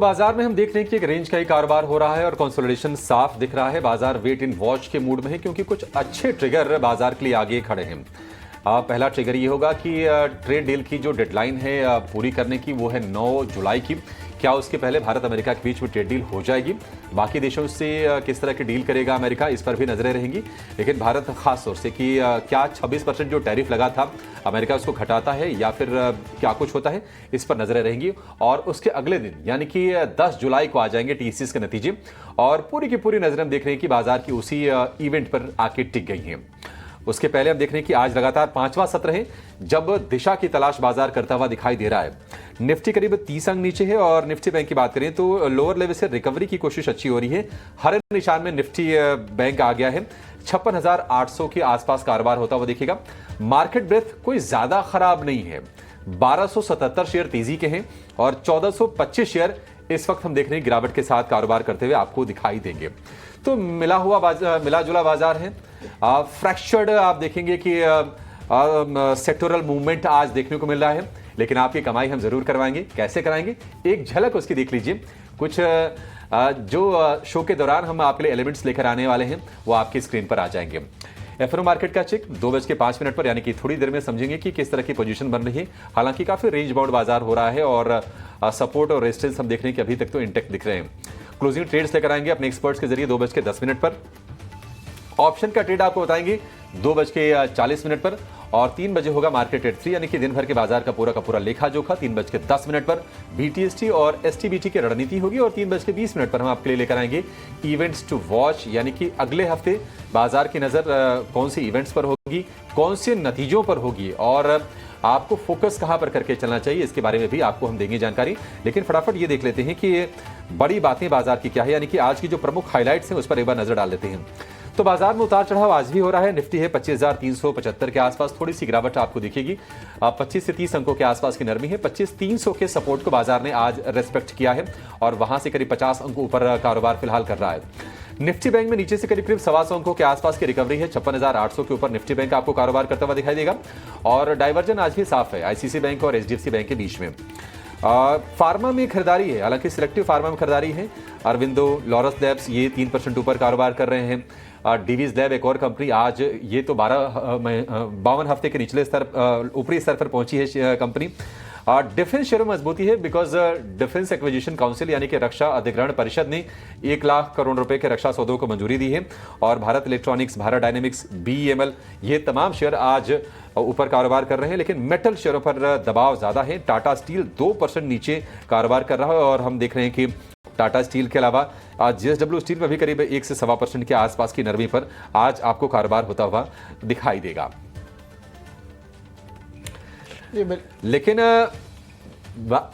बाजार में हम देख रहे हैं कि एक रेंज का ही कारोबार हो रहा है और कंसोलिडेशन साफ दिख रहा है। बाजार वेट इन वॉच के मूड में है क्योंकि कुछ अच्छे ट्रिगर बाजार के लिए आगे खड़े हैं। पहला ट्रिगर ये होगा कि ट्रेड डील की जो डेडलाइन है पूरी करने की, वो है 9 जुलाई की। क्या उसके पहले भारत अमेरिका के बीच में ट्रेड डील हो जाएगी? बाकी देशों से किस तरह की डील करेगा अमेरिका, इस पर भी नजरें रहेंगी। लेकिन भारत खास तौर से कि क्या 26% जो टैरिफ लगा था अमेरिका उसको घटाता है या फिर क्या कुछ होता है, इस पर नजरें रहेंगी। और उसके अगले दिन यानी कि 10 जुलाई को आ जाएंगे टीसीएस के नतीजे और पूरी की पूरी नजरें हम देख रहे हैं कि बाजार की उसी इवेंट पर आके टिक गई हैं। उसके पहले हम देख रहे हैं कि आज लगातार 5वां सत्र है जब दिशा की तलाश बाजार करता हुआ दिखाई दे रहा है। निफ्टी करीब 30 अंक नीचे है और निफ्टी बैंक की बात करें तो लोअर लेवल से रिकवरी की कोशिश अच्छी हो रही है। हरे निशान में निफ्टी बैंक आ गया है। 56,800 के आसपास कारोबार होता हुआ दिखेगा। मार्केट ब्रेथ कोई ज्यादा खराब नहीं है। 1277 शेयर तेजी के हैं और 1425 शेयर इस वक्त हम देख रहे हैं गिरावट के साथ कारोबार करते हुए आपको दिखाई देंगे। तो मिला जुला बाजार है। फ्रैक्चर्ड आप देखेंगे कि सेक्टोरल मूवमेंट आज देखने को मिल रहा है, लेकिन आपकी कमाई हम जरूर करवाएंगे। कैसे कराएंगे, एक झलक उसकी देख लीजिए। कुछ जो शो के दौरान हम आपके लिए एलिमेंट्स लेकर आने वाले हैं वो आपकी स्क्रीन पर आ जाएंगे। एफएनओ मार्केट का चेक 2:05 पर, यानी कि थोड़ी देर में समझेंगे कि किस तरह की पोजीशन बन रही है। हालांकि काफी रेंज बाउंड बाजार हो रहा है और सपोर्ट और रेजिस्टेंस हम देख रहे हैं कि अभी तक तो इंटेक्ट दिख रहे हैं। क्लोजिंग ट्रेड्स लेकर आएंगे अपने एक्सपर्ट्स के जरिए 2:10 पर। ऑप्शन का ट्रेड आपको बताएंगे 2:40 पर और 3 बजे होगा मार्केट एट 3, यानी कि दिन भर के बाजार का पूरा लेखा जोखा 3:10 पर बीटीएसटी और एसटीबीटी की रणनीति होगी और 3:20 पर हम आपके लिए लेकर आएंगे इवेंट्स टू वॉच, यानी कि अगले हफ्ते बाजार की नजर कौन सी इवेंट्स पर होगी, कौन से नतीजों पर होगी और आपको फोकस कहां पर करके चलना चाहिए, इसके बारे में भी आपको हम देंगे जानकारी। लेकिन फटाफट ये देख लेते हैं कि बड़ी बातें बाजार की क्या है, यानी कि आज की जो प्रमुख हाईलाइट्स हैं उस पर एक बार नजर डाल लेते हैं। तो बाजार में उतार चढ़ाव आज भी हो रहा है। निफ्टी है 25,375 के आसपास, थोड़ी सी गिरावट आपको दिखेगी। 25 से 30 अंकों के आसपास की नरमी है। 25,300 के सपोर्ट को बाजार ने आज रेस्पेक्ट किया है और वहां से करीब 50 अंक ऊपर कारोबार फिलहाल कर रहा है। निफ्टी बैंक में नीचे से करीब 125 अंकों के आसपास की रिकवरी है। 56,800 के ऊपर निफ्टी बैंक आपको कारोबार करता हुआ दिखाई देगा और डाइवर्जन आज भी साफ है आईसीसी बैंक और एचडीएफसी बैंक के बीच में। फार्मा में खरीदारी है, हालांकि सिलेक्टिव फार्मा में खरीदारी है। अरविंदो, लॉरस लैब्स ये 3% ऊपर कारोबार कर रहे हैं। डीवीज लैब एक और कंपनी, आज ये तो 52 हफ्ते के निचले स्तर ऊपरी स्तर पर पहुंची है कंपनी। डिफेंस शेयरों में मजबूती है बिकॉज डिफेंस एक्विजिशन काउंसिल यानी कि रक्षा अधिग्रहण परिषद ने 1 लाख करोड़ रुपए के रक्षा सौदों को मंजूरी दी है और Bharat electronics, Bharat dynamics, BEML ये तमाम शेयर आज ऊपर कारोबार कर रहे हैं। लेकिन मेटल शेयरों पर दबाव ज्यादा है। टाटा स्टील 2% नीचे कारोबार कर रहा है और हम देख रहे हैं कि टाटा स्टील के अलावा जेएसडब्ल्यू स्टील में भी करीब 1 से 1.25% के आसपास की नरमी पर आज आपको कारोबार होता हुआ दिखाई देगा। लेकिन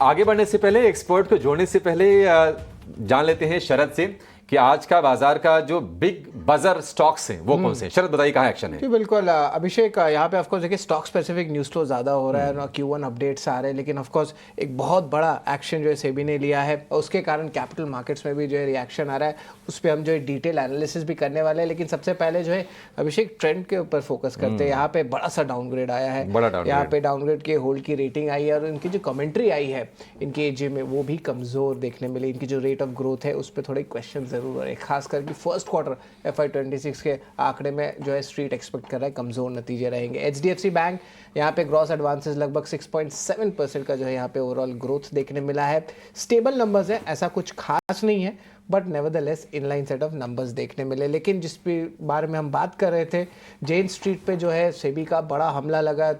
आगे बढ़ने से पहले, एक्सपर्ट को जोड़ने से पहले जान लेते हैं शरद से कि आज का बाजार का जो बिग बजर स्टॉक्स हैं वो कौन से हैं। शरद बताइए कहाँ एक्शन है। जी बिल्कुल अभिषेक, यहाँ पे ऑफकोर्स देखिए स्टॉक स्पेसिफिक न्यूज़ फ्लो ज़्यादा हो रहा है ना, Q1 अपडेट्स आ रहे हैं, लेकिन ऑफकोर्स एक बहुत बड़ा एक्शन जो है सेबी ने लिया है और उसके कारण कैपिटल मार्केट्स में भी जो है रिएक्शन आ रहा है। उस पर हम जो है डिटेल एनालिसिस भी करने वाले हैं। लेकिन सबसे पहले जो है अभिषेक ट्रेंड के ऊपर फोकस करते हैं। यहाँ पे बड़ा सा डाउनग्रेड आया है, यहाँ पे डाउनग्रेड के होल्ड की रेटिंग आई है और इनकी जो कमेंट्री आई है इनके एजे में वो भी कमज़ोर देखने मिली। इनकी जो रेट ऑफ ग्रोथ है उस पर थोड़े क्वेश्चन जरूर है, खासकर कि फर्स्ट क्वार्टर FY26 के आंकड़े में जो है स्ट्रीट एक्सपेक्ट कर रहा है कमजोर नतीजे रहेंगे। एचडीएफसी बैंक यहाँ पे ग्रॉस एडवांसेस लगभग 6.7% का जो है यहाँ पे ओवरऑल ग्रोथ देखने मिला है। स्टेबल नंबर्स है, ऐसा कुछ खास नहीं है, but nevertheless inline set of numbers देखने मिले। लेकिन जिस बारे में हम बात कर रहे थे, जेन स्ट्रीट पे जो है सेबी का बड़ा हमला लगा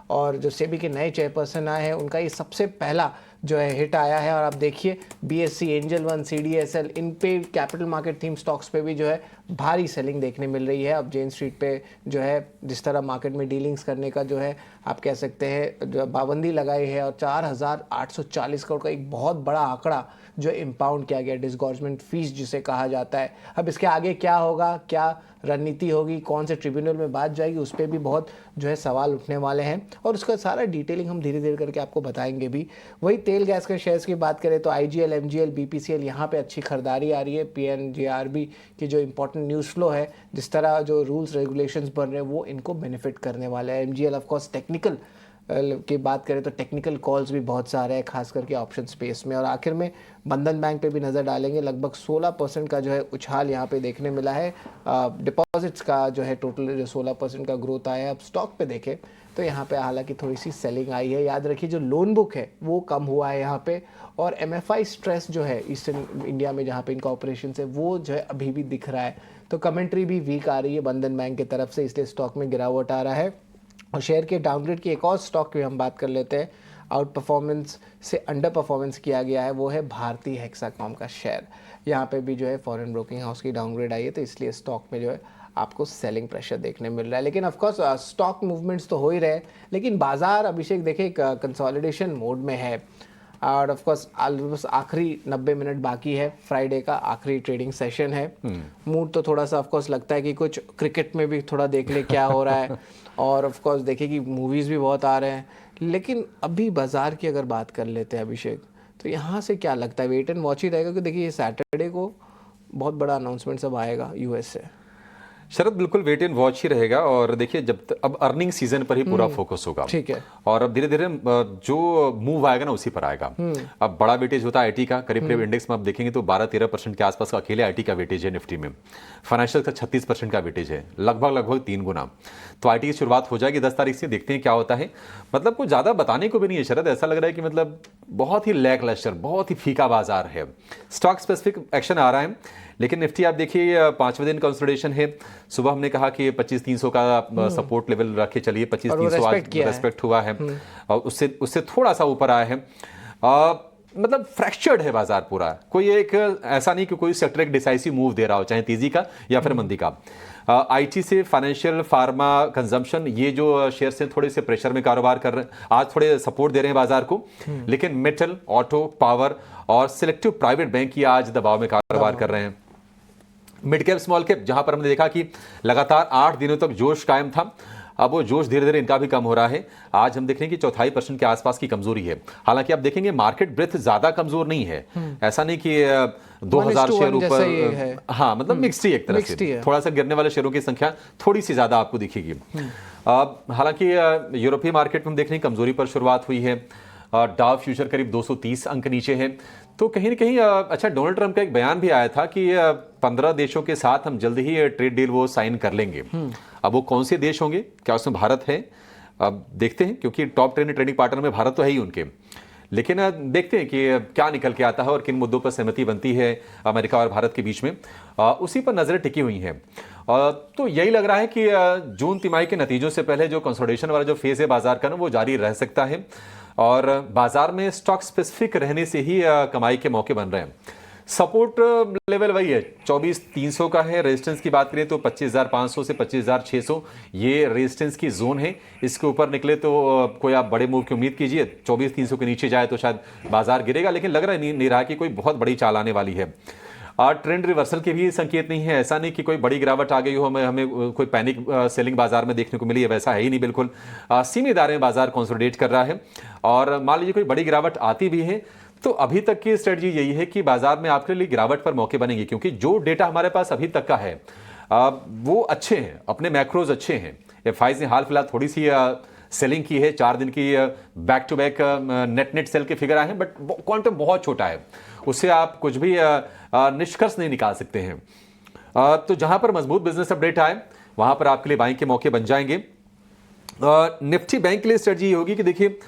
और जो सेबी के नए चेयरपर्सन आए हैं उनका ये सबसे पहला जो है हिट आया है। और आप देखिए बीएससी, एंजल वन, CDSL, इन पे कैपिटल मार्केट थीम स्टॉक्स पे भी जो है भारी सेलिंग देखने मिल रही है। अब जेन स्ट्रीट पे जो है जिस तरह मार्केट में डीलिंग्स करने का जो है आप कह सकते हैं जो पाबंदी लगाई है और 4,840 करोड़ का एक बहुत बड़ा आंकड़ा जो इम्पाउंड किया गया, डिसगॉर्जमेंट फीस जिसे कहा जाता है। अब इसके आगे क्या होगा, क्या रणनीति होगी, कौन से ट्रिब्यूनल में बात जाएगी, उस पर भी बहुत जो है सवाल उठने वाले हैं और उसका सारा डिटेलिंग हम धीरे धीरे करके आपको बताएंगे भी। वही तेल गैस के शेयर्स की बात करें तो IGL, MGL, BPCL यहाँ पे अच्छी खरीदारी आ रही है। PNGRB की जो इंपॉर्टेंट न्यूज़ फ्लो है, जिस तरह जो रूल्स रेगुलेशंस बन रहे हैं वो इनको बेनिफिट करने वाले हैं। MGL ऑफकोर्स टेक्निकल की बात करें तो टेक्निकल कॉल्स भी बहुत सारे हैं, खास करके ऑप्शन स्पेस में। और आखिर में बंधन बैंक पे भी नज़र डालेंगे, लगभग 16% का जो है उछाल यहाँ पे देखने मिला है। डिपॉजिट्स का जो है टोटल जो 16% का ग्रोथ आया है। अब स्टॉक पे देखें तो यहाँ पे हालांकि थोड़ी सी सेलिंग आई है। याद रखिए जो लोन बुक है वो कम हुआ है यहाँ पे, और एमएफआई स्ट्रेस जो है ईस्टर्न इंडिया में जहाँ पे इनका ऑपरेशन है वो जो है अभी भी दिख रहा है। तो कमेंट्री भी वीक आ रही है बंधन बैंक की तरफ से, इसलिए स्टॉक में गिरावट आ रहा है। और शेयर के डाउनग्रेड की एक और स्टॉक की हम बात कर लेते हैं, आउट परफॉर्मेंस से अंडर परफॉर्मेंस किया गया है, वो है भारतीय हेक्साकॉम का शेयर। यहाँ पे भी जो है फॉरेन ब्रोकिंग हाउस की डाउनग्रेड आई है, तो इसलिए स्टॉक में जो है आपको सेलिंग प्रेशर देखने मिल रहा है। लेकिन ऑफकोर्स स्टॉक मूवमेंट्स तो हो ही रहे, लेकिन बाजार अभिषेक देखे कंसोलिडेशन मोड में है। और ऑफकोर्स बस आखिरी 90 मिनट बाकी है, फ्राइडे का आखिरी ट्रेडिंग सेशन है। मूड तो थोड़ा सा ऑफकोर्स लगता है कि कुछ क्रिकेट में भी थोड़ा देख ले क्या हो रहा है, और ऑफकोर्स देखिए कि मूवीज़ भी बहुत आ रहे हैं। लेकिन अभी बाजार की अगर बात कर लेते हैं अभिषेक, तो यहाँ से क्या लगता है, वेट एंड वॉच ही रहेगा? क्योंकि देखिए ये सैटरडे को बहुत बड़ा अनाउंसमेंट सब आएगा यूएस से। शरद, बिल्कुल वेट एंड वॉच ही रहेगा। और देखिए अब अर्निंग सीजन पर ही पूरा फोकस होगा, ठीक है। और अब धीरे धीरे जो मूव आएगा ना उसी पर आएगा। अब बड़ा वेटेज होता है आईटी का, करीब करीब इंडेक्स में आप देखेंगे तो 12-13% के आसपास का अकेले आईटी का वेटेज है निफ्टी में। फाइनेंशियल का 36% का वेटेज है, लगभग 3 गुना। तो आईटी की शुरुआत हो जाएगी 10 तारीख से, देखते हैं क्या होता है। मतलब कुछ ज़्यादा बताने को भी नहीं है शरद, ऐसा लग रहा है कि मतलब बहुत ही लैक लस्टर, बहुत ही फीका बाजार है। स्टॉक स्पेसिफिक एक्शन आ रहा है, लेकिन निफ्टी आप देखिए 5वें दिन कंसोलिडेशन है। सुबह हमने कहा कि 25,300 का सपोर्ट लेवल रखे चलिए, 25,300 आज रेस्पेक्ट हुआ है, और उससे थोड़ा सा ऊपर आया है। मतलब फ्रैक्चर्ड है बाजार पूरा, कोई एक ऐसा नहीं कि कोई सेक्टर एक डिसाइसिव मूव दे रहा हो, चाहे तेजी का या फिर मंदी का। आईटी से फाइनेंशियल, फार्मा, कंजम्पशन, ये जो शेयर से थोड़े से प्रेशर में कारोबार कर रहे हैं, आज थोड़े सपोर्ट दे रहे हैं बाजार को। लेकिन मेटल, ऑटो, पावर और सिलेक्टिव प्राइवेट बैंक ये आज दबाव में कारोबार कर रहे हैं। मिड कैप, स्मॉल कैप, जहां पर हमने देखा कि लगातार 8 दिनों तक जोश कायम था, अब वो जोश धीरे धीरे इनका भी कम हो रहा है। आज हम देख रहे हैं कि 0.25% के आसपास की कमजोरी है। हालांकि आप देखेंगे मार्केट ब्रेथ ज्यादा कमजोर नहीं है, ऐसा नहीं कि 2000 शेयर ऊपर, हाँ मतलब मिक्स्ड ही, एक तरह से थोड़ा सा गिरने वाले शेयरों की संख्या थोड़ी सी ज्यादा आपको दिखेगी। हालांकि यूरोपीय मार्केट में हम देख रहे हैं कमजोरी पर शुरुआत हुई है। डाउ फ्यूचर करीब 230 अंक नीचे है। तो कहीं ना कहीं अच्छा, डोनाल्ड ट्रंप का एक बयान भी आया था कि 15 देशों के साथ हम जल्द ही ट्रेड डील वो साइन कर लेंगे। अब वो कौन से देश होंगे, क्या उसमें भारत है, अब देखते हैं, क्योंकि टॉप 10 ट्रेडिंग पार्टनर में भारत तो है ही उनके। लेकिन देखते हैं कि क्या निकल के आता है और किन मुद्दों पर सहमति बनती है अमेरिका और भारत के बीच में, उसी पर नजरें टिकी हुई हैं। तो यही लग रहा है कि जून तिमाही के नतीजों से पहले जो कंसोलिडेशन वाला जो फेज है बाजार का ना, वो जारी रह सकता है, और बाजार में स्टॉक स्पेसिफिक रहने से ही कमाई के मौके बन रहे हैं। सपोर्ट लेवल वही है, 24,300 का है। रेजिस्टेंस की बात करें तो 25,500 से 25,600 ये रेजिस्टेंस की जोन है। इसके ऊपर निकले तो कोई आप बड़े मूव की उम्मीद कीजिए। 24,300 के नीचे जाए तो शायद बाजार गिरेगा, लेकिन लग रहा नहीं रहा कि कोई बहुत बड़ी चाल आने वाली है। ट्रेंड रिवर्सल के भी संकेत नहीं है, ऐसा नहीं कि कोई बड़ी गिरावट आ गई हो, हमें कोई पैनिक सेलिंग बाजार में देखने को मिली है, वैसा है ही नहीं। बिल्कुल सीमित दायरे में बाजार कंसोलिडेट कर रहा है, और मान लीजिए कोई बड़ी गिरावट आती भी है तो अभी तक की स्ट्रेटजी यही है कि बाजार में आपके लिए गिरावट पर मौके बनेंगे, क्योंकि जो डेटा हमारे पास अभी तक का है वो अच्छे हैं, अपने मैक्रोज अच्छे हैं। एफआईज ने हाल फिलहाल थोड़ी सी सेलिंग की है, 4 दिन की back to back net sale के फिगर आए हैं, बट क्वांटम बहुत छोटा है, उससे आप कुछ भी निष्कर्ष नहीं निकाल सकते हैं। तो जहां पर मजबूत बिजनेस अपडेट आए वहां पर आपके लिए बाइंग के मौके बन जाएंगे। निफ्टी बैंक के लिए स्ट्रेटजी होगी कि देखिए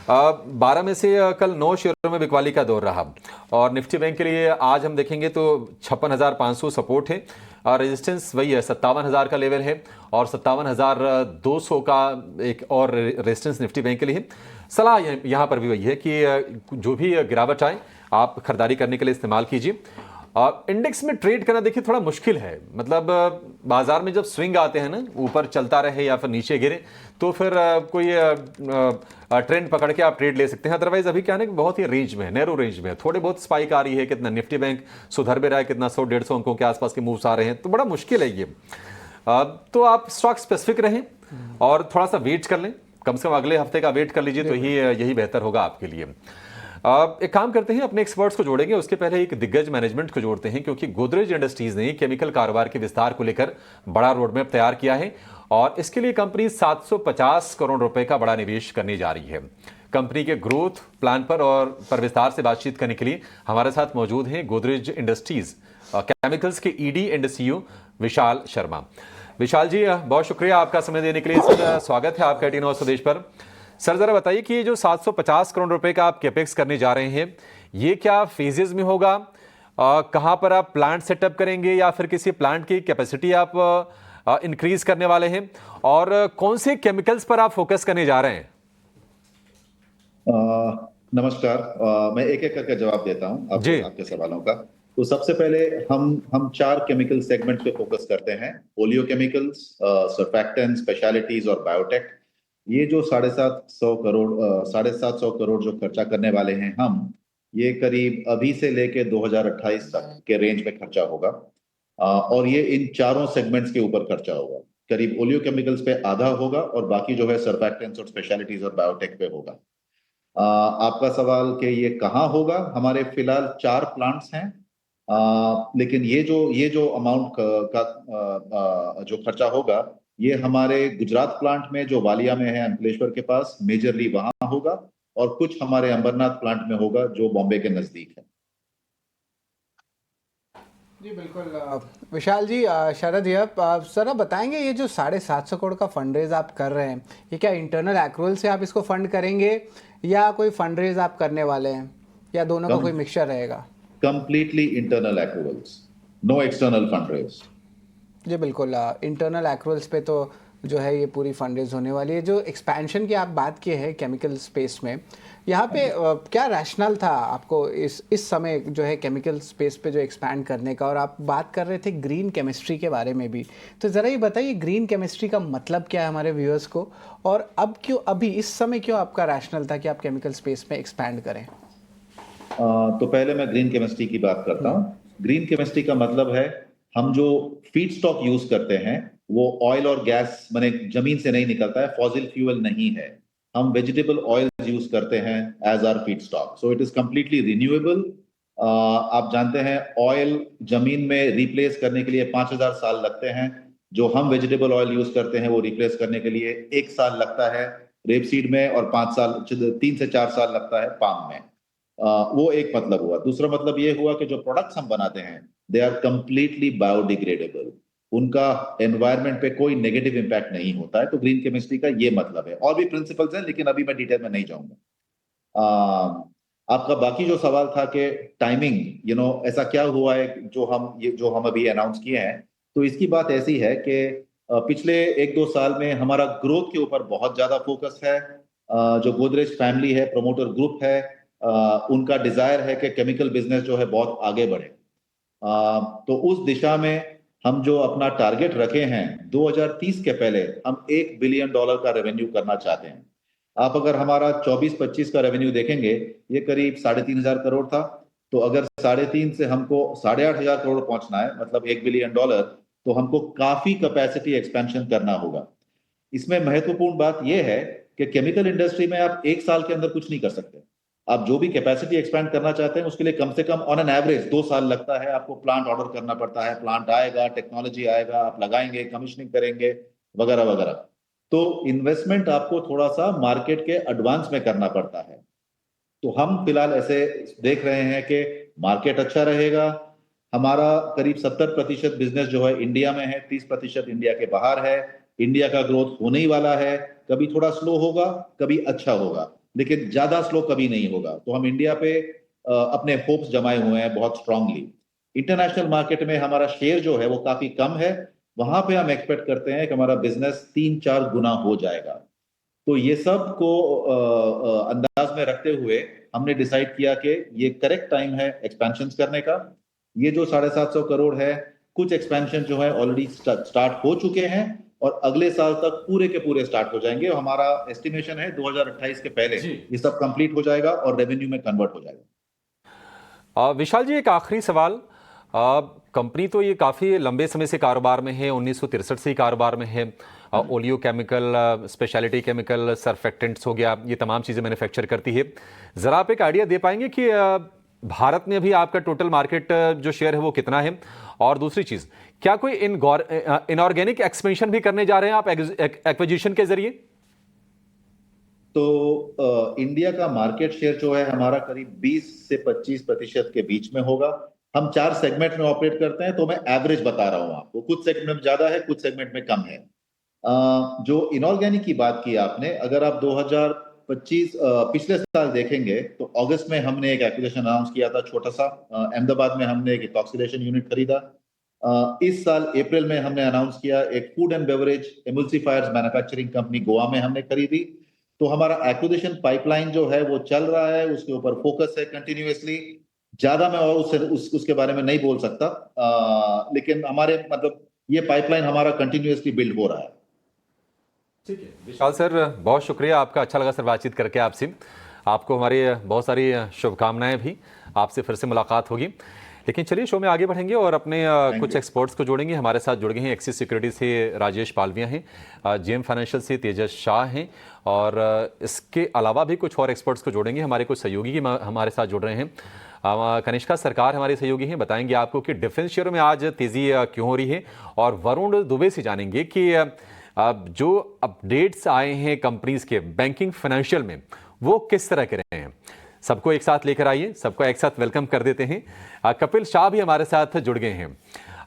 12 में से कल 9 शेयरों में बिकवाली का दौर रहा, और निफ्टी बैंक के लिए आज हम देखेंगे तो 56,500 सपोर्ट है, और रेजिस्टेंस वही है 57,000 का लेवल है, और 57,200 का एक और रेजिस्टेंस निफ्टी बैंक के लिए है। सलाह यहाँ पर भी वही है कि जो भी गिरावट आए आप खरीदारी करने के लिए इस्तेमाल कीजिए। इंडेक्स में ट्रेड करना देखिए थोड़ा मुश्किल है, मतलब बाजार में जब स्विंग आते हैं ना, ऊपर चलता रहे या फिर नीचे गिरे, तो फिर कोई ट्रेंड पकड़ के आप ट्रेड ले सकते हैं। अदरवाइज अभी क्या है ना, बहुत ही रेंज में है, नैरो रेंज में है, थोड़े बहुत स्पाइक आ रही है, कितना निफ्टी बैंक सुधर भी रहा है, कितना 100-150 अंकों के आसपास के मूव्स आ रहे हैं, तो बड़ा मुश्किल है ये। तो आप स्टॉक स्पेसिफिक रहें और थोड़ा सा वेट कर लें, कम से कम अगले हफ्ते का वेट कर लीजिए, तो यही बेहतर होगा आपके लिए। एक काम करते हैं, अपने एक्सपर्ट्स को जोड़ेंगे, उसके पहले एक दिग्गज मैनेजमेंट को जोड़ते हैं, क्योंकि गोदरेज इंडस्ट्रीज ने केमिकल कारोबार के विस्तार को लेकर बड़ा रोडमैप तैयार किया है और इसके लिए कंपनी 750 करोड़ रुपए का बड़ा निवेश करने जा रही है। कंपनी के ग्रोथ प्लान पर विस्तार से बातचीत करने के लिए हमारे साथ मौजूद हैं गोदरेज इंडस्ट्रीज केमिकल्स के ED and CEO Vishal Sharma. विशाल जी, बहुत शुक्रिया आपका समय देने के लिए। सर, स्वागत है आपका 18 स्वदेश पर। सर, जरा बताइए कि ये जो 750 करोड़ रुपए का आप कैपेक्स करने जा रहे हैं, ये क्या फेजेस में होगा? कहां पर आप प्लांट सेटअप करेंगे या फिर किसी प्लांट की कैपेसिटी आप इंक्रीज करने वाले हैं, और कौन से केमिकल्स पर आप फोकस करने जा रहे हैं? नमस्कार। मैं एक एक करके जवाब देता हूं आपके सवालों का। तो सबसे पहले हम 4 केमिकल सेगमेंट पे फोकस करते हैं: ओलियो केमिकल्स, सर्फैक्टेंट, स्पेशलिटीज और बायोटेक। ये जो 750 करोड़ जो खर्चा करने वाले हैं हम, ये करीब अभी से लेके 2028 तक के रेंज में खर्चा होगा। और ये इन चारों सेगमेंट्स के ऊपर खर्चा होगा। करीब ओलियो केमिकल्स पे आधा होगा और बाकी जो है सर्फैक्टेंट्स और स्पेशलिटीज और बायोटेक पे होगा। आपका सवाल कि ये कहाँ होगा, हमारे फिलहाल 4 प्लांट्स हैं। लेकिन ये जो अमाउंट का जो खर्चा होगा, ये हमारे गुजरात प्लांट में जो वालिया में है, अंकलेश्वर के पास, मेजरली वहां होगा, और कुछ हमारे अंबरनाथ प्लांट में होगा जो बॉम्बे के नजदीक है। जी बिल्कुल। विशाल जी, शरद जी, आप सर आप बताएंगे ये जो 750 करोड़ का फंड रेज आप कर रहे हैं, ये क्या इंटरनल एक्रूवल से आप इसको फंड करेंगे या कोई फंड रेज आप करने वाले हैं, या दोनों का कोई मिक्सचर रहेगा? Completely internal accruals, no external fund raise. जी बिल्कुल। इंटरनल एक्रूवल्स पे तो जो है ये पूरी फंड रेज होने वाली है। जो एक्सपेंशन की आप बात की है केमिकल स्पेस में, यहाँ पे क्या रैशनल था आपको इस समय जो है केमिकल स्पेस पे जो एक्सपैंड करने का? और आप बात कर रहे थे ग्रीन केमिस्ट्री के बारे में भी, तो ज़रा ये बताइए ग्रीन केमिस्ट्री का मतलब क्या है हमारे व्यूअर्स को, और अब क्यों, अभी इस समय क्यों आपका रैशनल था कि आप केमिकल स्पेस में एक्सपैंड करें? तो पहले मैं ग्रीन केमिस्ट्री की बात करता हूँ। ग्रीन केमिस्ट्री का मतलब है, हम जो फीड स्टॉक यूज करते हैं वो ऑयल और गैस माने जमीन से नहीं निकलता है, फॉसिल फ्यूल नहीं है। हम वेजिटेबल ऑयल यूज करते हैं as our feedstock, so it is completely renewable. आप जानते हैं ऑयल जमीन में रिप्लेस करने के लिए 5000 साल लगते हैं। जो हम वेजिटेबल ऑयल यूज करते हैं वो रिप्लेस करने के लिए 1 साल लगता है रेपसीड में, और 3 से 4 साल लगता है पाम में। वो एक मतलब हुआ। दूसरा मतलब ये हुआ कि जो प्रोडक्ट्स हम बनाते हैं दे आर कंप्लीटली बायोडिग्रेडेबल, उनका एनवायरनमेंट पे कोई नेगेटिव इंपैक्ट नहीं होता है। तो ग्रीन केमिस्ट्री का ये मतलब है। और भी प्रिंसिपल्स हैं, लेकिन अभी मैं डिटेल में नहीं जाऊंगा। आपका बाकी जो सवाल था कि टाइमिंग, ऐसा क्या हुआ है जो हम अभी अनाउंस किए हैं, तो इसकी बात ऐसी है कि पिछले 1-2 साल में हमारा ग्रोथ के ऊपर बहुत ज्यादा फोकस है। जो गोदरेज फैमिली है, प्रोमोटर ग्रुप है, उनका डिजायर है कि केमिकल बिजनेस जो है बहुत आगे बढ़े। तो उस दिशा में हम जो अपना टारगेट रखे हैं, 2030 के पहले हम $1 बिलियन का रेवेन्यू करना चाहते हैं। आप अगर हमारा 24-25 का रेवेन्यू देखेंगे, ये करीब 3,500 करोड़ था। तो अगर 3.5 से हमको 8,500 करोड़ पहुंचना है, मतलब $1 बिलियन, तो हमको काफी कैपेसिटी एक्सपेंशन करना होगा। इसमें महत्वपूर्ण बात यह है कि केमिकल इंडस्ट्री में आप 1 साल के अंदर कुछ नहीं कर सकते। आप जो भी कैपेसिटी एक्सपैंड करना चाहते हैं उसके लिए कम से कम ऑन एन एवरेज 2 साल लगता है। आपको प्लांट ऑर्डर करना पड़ता है, प्लांट आएगा, टेक्नोलॉजी आएगा, आप लगाएंगे, कमीशनिंग करेंगे, वगैरह वगैरह। तो इन्वेस्टमेंट आपको थोड़ा सा मार्केट के एडवांस में करना पड़ता है। तो हम फिलहाल ऐसे देख रहे हैं कि मार्केट अच्छा रहेगा। हमारा करीब 70% बिजनेस जो है इंडिया में है, 30% इंडिया के बाहर है। इंडिया का ग्रोथ होने ही वाला है, कभी थोड़ा स्लो होगा, कभी अच्छा होगा, लेकिन ज्यादा स्लो कभी नहीं होगा। तो हम इंडिया पे अपने होप्स जमाए हुए हैं बहुत स्ट्रांगली। इंटरनेशनल मार्केट में हमारा शेयर जो है वो काफी कम है, वहां पे हम एक्सपेक्ट करते हैं कि हमारा बिजनेस 3-4 गुना हो जाएगा। तो ये सब को अंदाज में रखते हुए हमने डिसाइड किया कि ये करेक्ट टाइम है एक्सपेंशन करने का। ये जो 750 करोड़ है, कुछ एक्सपेंशन जो है ऑलरेडी स्टार्ट हो चुके हैं और अगले साल तक पूरे के पूरे स्टार्ट हो जाएंगे। हमारा एस्टिमेशन है 2028 के पहले ये सब कंप्लीट हो जाएगा और रेवेन्यू में कन्वर्ट हो जाएगा। विशाल जी, एक आखिरी सवाल। कंपनी तो ये काफ़ी लंबे समय से कारोबार में है, 1963 से ही कारोबार में है। Oleo chemical, speciality chemical, surfactants हो गया, ये तमाम चीज़ें मैन्युफैक्चर करती है। ज़रा आप एक आइडिया दे पाएंगे कि भारत में अभी आपका टोटल मार्केट जो शेयर है वो कितना है? और दूसरी चीज़, क्या कोई इनऑर्गेनिक एक्सपेंशन भी करने जा रहे हैं आप एक्विजिशन के जरिए? तो इंडिया का मार्केट शेयर जो है हमारा करीब 20 से 25% के बीच में होगा। हम 4 सेगमेंट में ऑपरेट करते हैं, तो मैं एवरेज बता रहा हूं आपको। कुछ सेगमेंट में ज्यादा है, कुछ सेगमेंट में कम है। जो इनऑर्गेनिक की बात की आपने, अगर आप 2025 पिछले साल देखेंगे तो अगस्त में हमने एक एक्विजिशन अनाउंस किया था, छोटा सा। अहमदाबाद में हमने एक इथॉक्सिलेशन यूनिट खरीदा। इस साल अप्रैल में हमने अनाउंस किया एक food and beverage एमल्सिफायर्स manufacturing company Goa में हमने खरीदी। तो हमारा एक्विजिशन पाइपलाइन जो है वो चल रहा है, उसके ऊपर फोकस है कंटिन्यूअसली। ज्यादा मैं और उसके बारे में नहीं बोल सकता, लेकिन हमारे मतलब ये पाइपलाइन हमारा कंटिन्यूअसली बिल्ड हो रहा है। ठीक है विशाल सर, बहुत शुक्रिया आपका। अच्छा लगा सर बातचीत करके आपसे। आपको हमारी बहुत सारी शुभकामनाएं भी। आपसे फिर से मुलाकात होगी। लेकिन चलिए शो में आगे बढ़ेंगे और अपने कुछ एक्सपर्ट्स को जोड़ेंगे। हमारे साथ जुड़ गए हैं एक्सिस सिक्योरिटी से राजेश पालविया हैं, जेएम फाइनेंशियल से तेजस शाह हैं, और इसके अलावा भी कुछ और एक्सपर्ट्स को जोड़ेंगे। हमारे कुछ सहयोगी हमारे साथ जुड़ रहे हैं। कनिष्का सरकार हमारे सहयोगी हैं, बताएंगे आपको कि डिफेंस शेयरों में आज तेज़ी क्यों हो रही है। और वरुण दुबे से जानेंगे कि अब जो अपडेट्स आए हैं कंपनीज के बैंकिंग फाइनेंशियल में वो किस तरह के रहे हैं। सबको एक साथ लेकर आइए, सबको एक साथ वेलकम कर देते हैं। कपिल शाह भी हमारे साथ जुड़ गए हैं।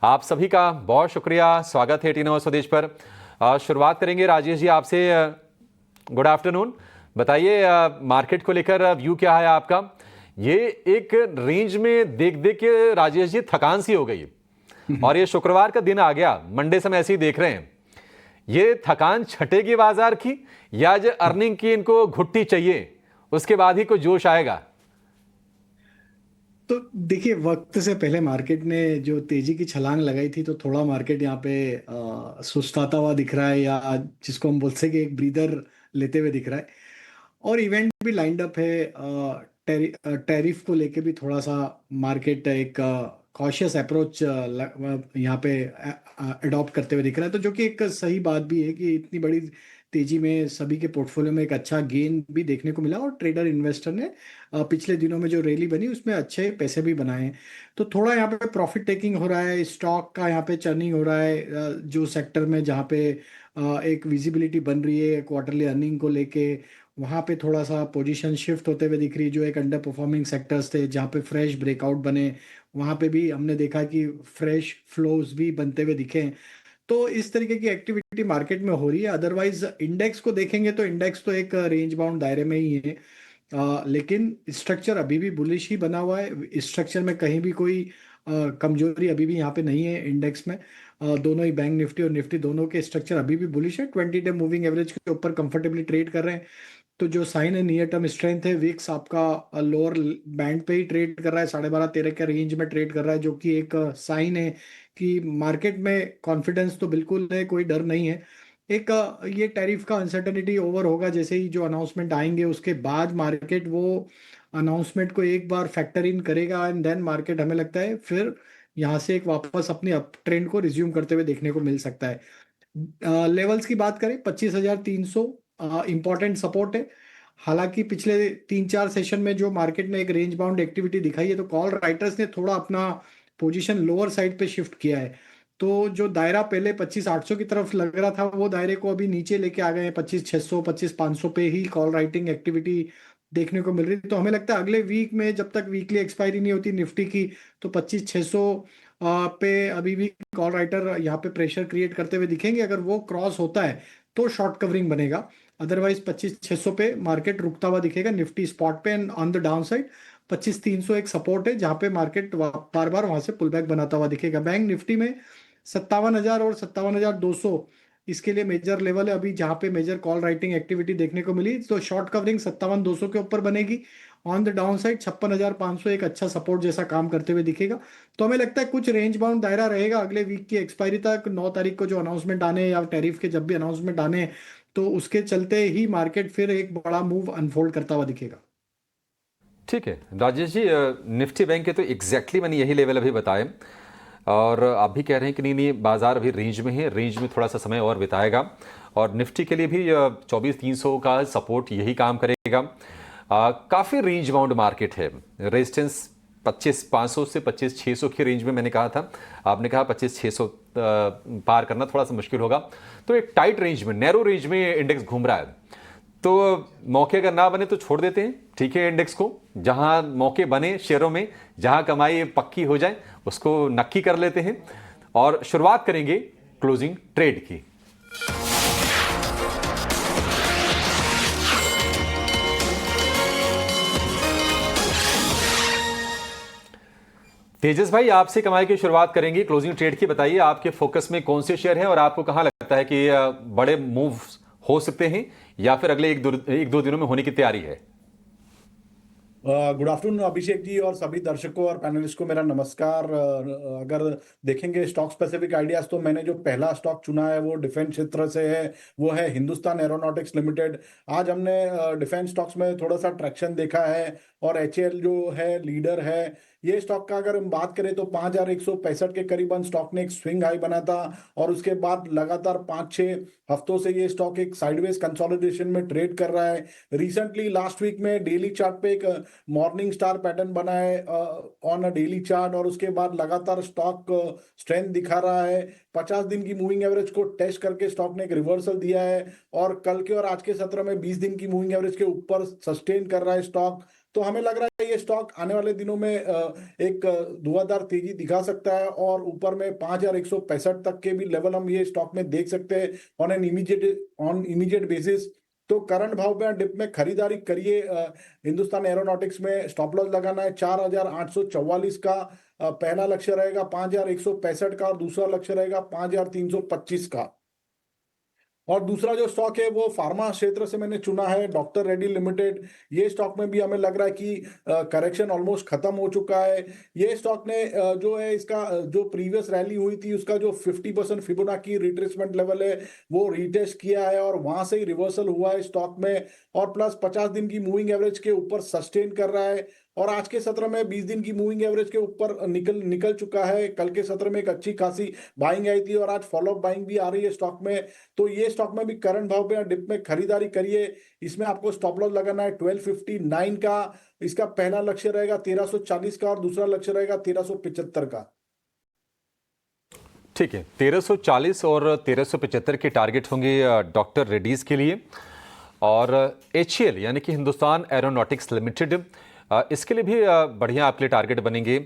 आप सभी का बहुत शुक्रिया, स्वागत है 18 स्वदेश पर। शुरुआत करेंगे राजेश जी आपसे। Good afternoon. बताइए मार्केट को लेकर व्यू क्या है आपका? ये एक रेंज में देख देख के राजेश जी थकान सी हो गई और ये शुक्रवार का दिन आ गया, मंडे से हम ऐसे ही देख रहे हैं। ये थकान छटेगी बाजार की या जो अर्निंग की इनको घुट्टी चाहिए, उसके बाद ही कोई जोश आएगा? तो देखिए, वक्त से पहले मार्केट ने जो तेजी की छलांग लगाई थी, तो थोड़ा मार्केट यहाँ पे सुस्ताता हुआ दिख रहा है, या जिसको हम बोलते हैं कि एक ब्रीदर लेते हुए दिख रहा है। और इवेंट भी लाइंड अप है। टैरिफ को लेके भी थोड़ा सा मार्केट एक कॉशियस अप्रोच यहाँ पे अडॉप्ट करते हुए दिख रहा है, तो जो कि एक सही बात भी है कि इतनी बड़ी तेजी में सभी के पोर्टफोलियो में एक अच्छा गेन भी देखने को मिला, और ट्रेडर इन्वेस्टर ने पिछले दिनों में जो रैली बनी उसमें अच्छे पैसे भी बनाए हैं। तो थोड़ा यहाँ पे प्रॉफिट टेकिंग हो रहा है, स्टॉक का यहाँ पे चर्निंग हो रहा है, जो सेक्टर में जहाँ पे एक विजिबिलिटी बन रही है क्वार्टरली अर्निंग को लेके, वहाँ पे थोड़ा सा पोजीशन शिफ्ट होते हुए दिख रही है। जो एक अंडर परफॉर्मिंग सेक्टर्स थे जहाँ पे फ्रेश ब्रेकआउट बने, वहाँ पे भी हमने देखा कि फ्रेश फ्लोज भी बनते हुए दिखे हैं। तो इस तरीके की एक्टिविटी मार्केट में हो रही है। अदरवाइज इंडेक्स को देखेंगे तो इंडेक्स तो एक रेंज बाउंड दायरे में ही है, लेकिन स्ट्रक्चर अभी भी बुलिश ही बना हुआ है। स्ट्रक्चर में कहीं भी कोई कमजोरी अभी भी यहाँ पे नहीं है इंडेक्स में। दोनों ही बैंक निफ्टी और निफ्टी दोनों के स्ट्रक्चर अभी भी बुलिश है, 20 डे मूविंग एवरेज के ऊपर कंफर्टेबली ट्रेड कर रहे हैं। तो जो साइन है नियर टर्म स्ट्रेंथ है, विक्स आपका लोअर बैंड पे ही ट्रेड कर रहा है, 12.5-13 के रेंज में ट्रेड कर रहा है, जो कि एक साइन है कि मार्केट में कॉन्फिडेंस तो बिल्कुल है, कोई डर नहीं है। एक ये टैरिफ का अनसर्टेनिटी ओवर होगा, जैसे ही जो अनाउंसमेंट आएंगे उसके बाद मार्केट वो अनाउंसमेंट को एक बार फैक्टर इन करेगा, एंड देन मार्केट हमें लगता है फिर यहाँ से एक वापस अपने अप ट्रेंड को रिज्यूम करते हुए देखने को मिल सकता है। लेवल्स की बात करें, 25,300 इंपॉर्टेंट सपोर्ट है। हालांकि पिछले 3-4 सेशन में जो मार्केट ने एक रेंज बाउंड एक्टिविटी दिखाई है, तो कॉल राइटर्स ने थोड़ा अपना पोजीशन लोअर साइड पे शिफ्ट किया है। तो जो दायरा पहले 25,800 की तरफ लग रहा था, वो दायरे को अभी नीचे लेके आ गए हैं, 25,600 25,500 पे ही कॉल राइटिंग एक्टिविटी देखने को मिल रही है। तो हमें लगता है अगले वीक में, जब तक वीकली एक्सपायरी नहीं होती निफ्टी की, तो 25,600 पे अभी भी कॉल राइटर यहाँ पे प्रेशर क्रिएट करते हुए दिखेंगे। अगर वो क्रॉस होता है तो शॉर्ट कवरिंग बनेगा, अदरवाइज 25,600 पे मार्केट रुकता हुआ दिखेगा निफ्टी स्पॉट पे। And on the down side 25,300 एक सपोर्ट है, जहां पे मार्केट बार बार वहां से पुल बैक बनाता हुआ दिखेगा। बैंक निफ्टी में 57,000 और 57,200 इसके लिए मेजर लेवल है अभी, जहां पे मेजर कॉल राइटिंग एक्टिविटी देखने को मिली। तो शॉर्ट कवरिंग 57,200 के ऊपर बनेगी। ऑन द डाउन साइड 56,500 एक अच्छा सपोर्ट जैसा काम करते हुए दिखेगा। तो हमें लगता है कुछ रेंज बाउंड दायरा रहेगा अगले वीक की एक्सपायरी तक। 9 तारीख को जो अनाउंसमेंट आने हैं, या टैरिफ के जब भी अनाउंसमेंट आने हैं, तो उसके चलते ही मार्केट फिर एक बड़ा मूव अनफोल्ड करता हुआ दिखेगा। ठीक है राजेश जी, निफ्टी बैंक के तो एग्जैक्टली मैंने यही लेवल अभी बताए और आप भी कह रहे हैं कि नहीं बाजार अभी रेंज में है, रेंज में थोड़ा सा समय और बिताएगा और निफ्टी के लिए भी 24,300 का सपोर्ट यही काम करेगा। काफ़ी रेंज बाउंड मार्केट है, रेजिस्टेंस 25,500 से 25,600 की रेंज में मैंने कहा था, आपने कहा 25,600 पार करना थोड़ा सा मुश्किल होगा। तो एक टाइट रेंज में, नैरो रेंज में इंडेक्स घूम रहा है, तो मौके अगर ना बने तो छोड़ देते हैं, ठीक है। इंडेक्स को जहां मौके बने शेयरों में, जहां कमाई पक्की हो जाए उसको नक्की कर लेते हैं और शुरुआत करेंगे क्लोजिंग ट्रेड की। तेजस भाई, आपसे कमाई की शुरुआत करेंगे क्लोजिंग ट्रेड की। बताइए आपके फोकस में कौन से शेयर हैं और आपको कहां लगता है कि बड़े मूव हो सकते हैं या फिर अगले एक दो दिनों में होने की तैयारी है? गुड आफ्टरनून अभिषेक जी और सभी दर्शकों और पैनलिस्ट को मेरा नमस्कार। अगर देखेंगे स्टॉक स्पेसिफिक आइडियाज तो मैंने जो पहला स्टॉक चुना है वो डिफेंस क्षेत्र से है, वो है हिंदुस्तान एरोनॉटिक्स लिमिटेड। आज हमने डिफेंस स्टॉक्स में थोड़ा सा ट्रैक्शन देखा है और एचएएल जो है लीडर है। ये स्टॉक का अगर हम बात करें तो 5,165 के करीबन स्टॉक ने एक स्विंग हाई बना था और उसके बाद लगातार 5-6 हफ्तों से ये स्टॉक एक साइडवेज कंसोलिडेशन में ट्रेड कर रहा है। रिसेंटली लास्ट वीक में डेली चार्ट पे एक मॉर्निंग स्टार पैटर्न बना है ऑन अ डेली चार्ट और उसके बाद लगातार स्टॉक स्ट्रेंथ दिखा रहा है। 50 दिन की मूविंग एवरेज को टेस्ट करके स्टॉक ने एक रिवर्सल दिया है और कल के और आज के सत्र में 20 दिन की मूविंग एवरेज के ऊपर सस्टेन कर रहा है स्टॉक। तो हमें लग रहा है ये स्टॉक आने वाले दिनों में एक धुआंधार तेजी दिखा सकता है और ऊपर में 5,165 तक के भी लेवल हम ये स्टॉक में देख सकते हैं ऑन इमीडिएट बेसिस। तो करंट भाव पे डिप में खरीदारी करिए। हिंदुस्तान एरोनॉटिक्स में स्टॉप लॉस लगाना है 4,844 का, पहला लक्ष्य रहेगा 5,165 का और दूसरा लक्ष्य रहेगा 5,325 का। और दूसरा जो स्टॉक है वो फार्मा क्षेत्र से मैंने चुना है डॉक्टर रेड्डी लिमिटेड। ये स्टॉक में भी हमें लग रहा है कि करेक्शन ऑलमोस्ट खत्म हो चुका है। ये स्टॉक ने जो है इसका जो प्रीवियस रैली हुई थी उसका जो 50% फिबोनाची रिट्रेसमेंट लेवल है वो रिटेस्ट किया है और वहां से ही रिवर्सल हुआ है स्टॉक में और प्लस 50 दिन की मूविंग एवरेज के ऊपर सस्टेन कर रहा है और आज के सत्र में 20 दिन की मूविंग एवरेज के ऊपर निकल चुका है। कल के सत्र में एक अच्छी खासी बाइंग आई थी और आज फॉलोअप बाइंग भी आ रही है स्टॉक में। तो ये स्टॉक में भी करंट भाव पे डिप में खरीदारी करिए। इसमें आपको स्टॉप लॉस लगाना है 1259 का, इसका पहला लक्ष्य रहेगा 1340 का और दूसरा लक्ष्य रहेगा 1375 का। ठीक है, 1340 और 1375 के टारगेट होंगे डॉक्टर रेड्डीज के लिए और एचएएल यानी कि हिंदुस्तान एरोनॉटिक्स लिमिटेड, इसके लिए भी बढ़िया आपके लिए टारगेट बनेंगे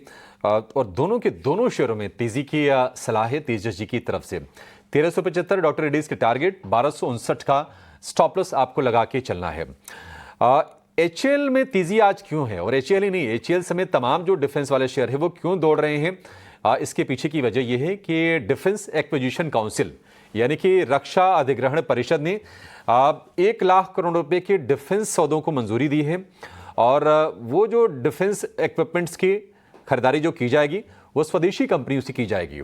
और दोनों के दोनों शेयरों में तेजी की सलाह है तेजस जी की तरफ से। 1375 डॉक्टर रेड्डीज के टारगेट, 1259 का स्टॉप लॉस आपको लगा के चलना है। एचएएल में तेजी आज क्यों है और एचएएल ही नहीं, एचएएल समेत तमाम जो डिफेंस वाले शेयर है वो क्यों दौड़ रहे हैं? इसके पीछे की वजह यह है कि डिफेंस एक्विजिशन काउंसिल यानी कि रक्षा अधिग्रहण परिषद ने 1 लाख करोड़ रुपए के डिफेंस सौदों को मंजूरी दी है और वो जो डिफेंस इक्विपमेंट्स की खरीदारी जो की जाएगी वो स्वदेशी कंपनियों से की जाएगी।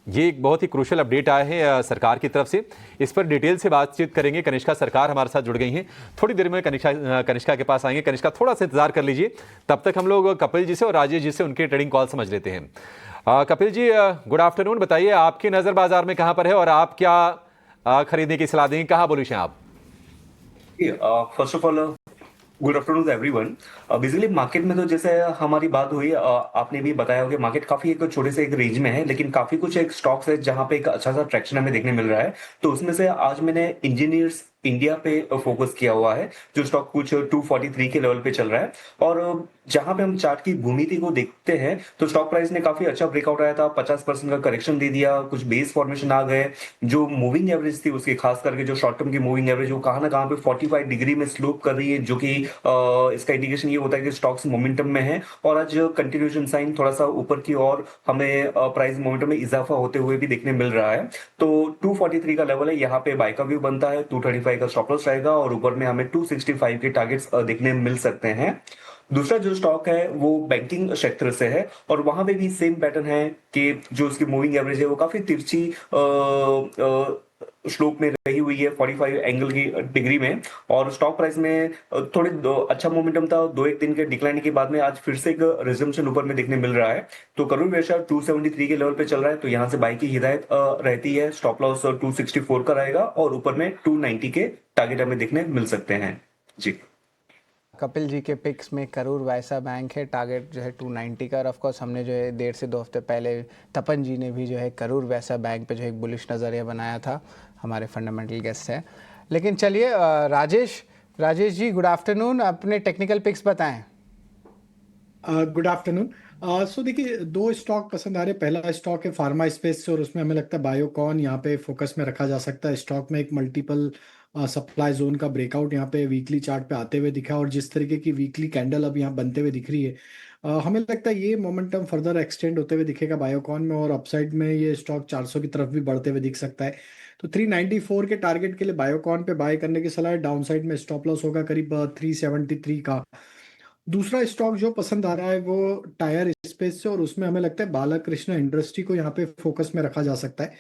ये एक बहुत ही क्रूशियल अपडेट आया है सरकार की तरफ से, इस पर डिटेल से बातचीत करेंगे। कनिष्का सरकार हमारे साथ जुड़ गई हैं, थोड़ी देर में कनिष्का के पास आएंगे। कनिष्का, थोड़ा सा इंतजार कर लीजिए, तब तक हम लोग कपिल जी से और राजेश जी से उनके ट्रेडिंग कॉल समझ लेते हैं। कपिल जी, गुड आफ्टरनून। बताइए आपकी नज़र बाजार में कहाँ पर है और आप क्या खरीदने की सलाह देंगे, कहाँ बुलिश हैं आप? First of all good afternoon everyone. Basically market में तो जैसे हमारी बात हुई, आपने भी बताया कि मार्केट काफी एक छोटे से एक रेंज में है, लेकिन काफी कुछ एक स्टॉक्स है जहां पे एक अच्छा सा ट्रैक्शन हमें देखने मिल रहा है। तो उसमें से आज मैंने इंजीनियर्स इंडिया पे फोकस किया हुआ है, जो स्टॉक कुछ 243 के लेवल पे चल रहा है और जहां पे हम चार्ट की भूमिति को देखते हैं तो स्टॉक प्राइस ने काफी अच्छा ब्रेकआउट आया था, 50% का करेक्शन दे दिया, कुछ बेस फॉर्मेशन आ गए। जो मूविंग एवरेज थी उसकी, खास करके जो शॉर्ट टर्म की मूविंग एवरेज वो कहां ना कहां पे 45 डिग्री में स्लोप कर रही है, जो कि इसका इंडिकेशन ये होता है कि स्टॉक्स मोमेंटम में है और आज कंटिन्यूएशन साइन थोड़ा सा ऊपर की ओर हमें प्राइस मोमेंटम में इजाफा होते हुए भी देखने मिल रहा है। तो 243 का लेवल है, यहाँ पे बाय का व्यू बनता है, 235 का स्टॉप लॉस रहेगा और ऊपर में हमें 265 के टारगेट्स देखने मिल सकते हैं। दूसरा जो स्टॉक है वो बैंकिंग क्षेत्र से है और वहां पे भी सेम पैटर्न है कि जो उसकी मूविंग एवरेज है वो काफी तिरछी स्लोप में रही हुई है 45 एंगल की डिग्री में, और स्टॉक प्राइस में थोड़े अच्छा मोमेंटम था, 2-1 दिन के डिक्लाइन के बाद में आज फिर से एक रिजम्पशन ऊपर में देखने मिल रहा है। तो करूर वैश्य 273 के लेवल पे चल रहा है, तो यहाँ से बाई की हिदायत रहती है। स्टॉप लॉस 264 का रहेगा और ऊपर में 290 के टारगेट हमें देखने मिल सकते हैं जी। कपिल जी के पिक्स में करूर वैसा बैंक है, टारगेट जो है 290 का। और ऑफ कोर्स हमने जो है 1.5 से 2 हफ्ते पहले तपन जी ने भी जो है करूर वैसा बैंक पे जो है एक बुलिश नज़रिया बनाया था, हमारे फंडामेंटल गेस्ट हैं। लेकिन चलिए राजेश जी गुड आफ्टरनून, अपने टेक्निकल पिक्स बताएं। Good afternoon. सो देखिए, दो स्टॉक पसंद आ रहे हैं। पहला स्टॉक है फार्मा स्पेस से, और उसमें हमें लगता है बायोकॉन यहाँ पे फोकस में रखा जा सकता है। स्टॉक में एक मल्टीपल सप्लाई जोन का ब्रेकआउट यहाँ पे वीकली चार्ट पे आते हुए दिखा, और जिस तरीके की वीकली कैंडल अब यहाँ बनते हुए दिख रही है, हमें लगता है ये मोमेंटम फर्दर एक्सटेंड होते हुए दिखेगा बायोकॉन में, और अपसाइड में ये स्टॉक 400 की तरफ भी बढ़ते हुए दिख सकता है। तो 394 के टारगेट के लिए बायोकॉन पे बाय करने की सलाह है। डाउन साइड में स्टॉप लॉस होगा करीब 373 का। दूसरा स्टॉक जो पसंद आ रहा है वो टायर स्पेस से, और उसमें हमें लगता है बालाकृष्ण इंडस्ट्री को यहाँ पे फोकस में रखा जा सकता है।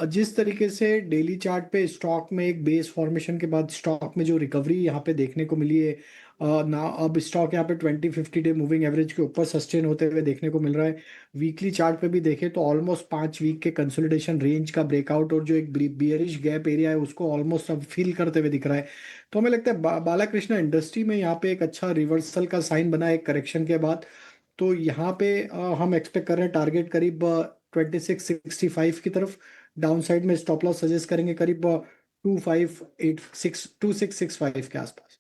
जिस तरीके से डेली चार्ट पे स्टॉक में एक बेस फॉर्मेशन के बाद स्टॉक में जो रिकवरी यहाँ पे देखने को मिली है, ना अब स्टॉक यहाँ पे 20-50 डे मूविंग एवरेज के ऊपर सस्टेन होते हुए देखने को मिल रहा है। वीकली चार्ट पे भी देखें तो ऑलमोस्ट 5 वीक के कंसोलिडेशन रेंज का ब्रेकआउट, और जो एक बियरिश गैप एरिया है उसको ऑलमोस्ट अब फिल करते हुए दिख रहा है। तो हमें लगता है बालाकृष्ण इंडस्ट्री में यहाँ पे एक अच्छा रिवर्सल का साइन बना है एक करेक्शन के बाद। तो यहाँ पे हम एक्सपेक्ट कर रहे हैं टारगेट करीब 2665 की तरफ। डाउन साइड में स्टॉप लॉस सजेस्ट करेंगे करीब 2665 के आसपास।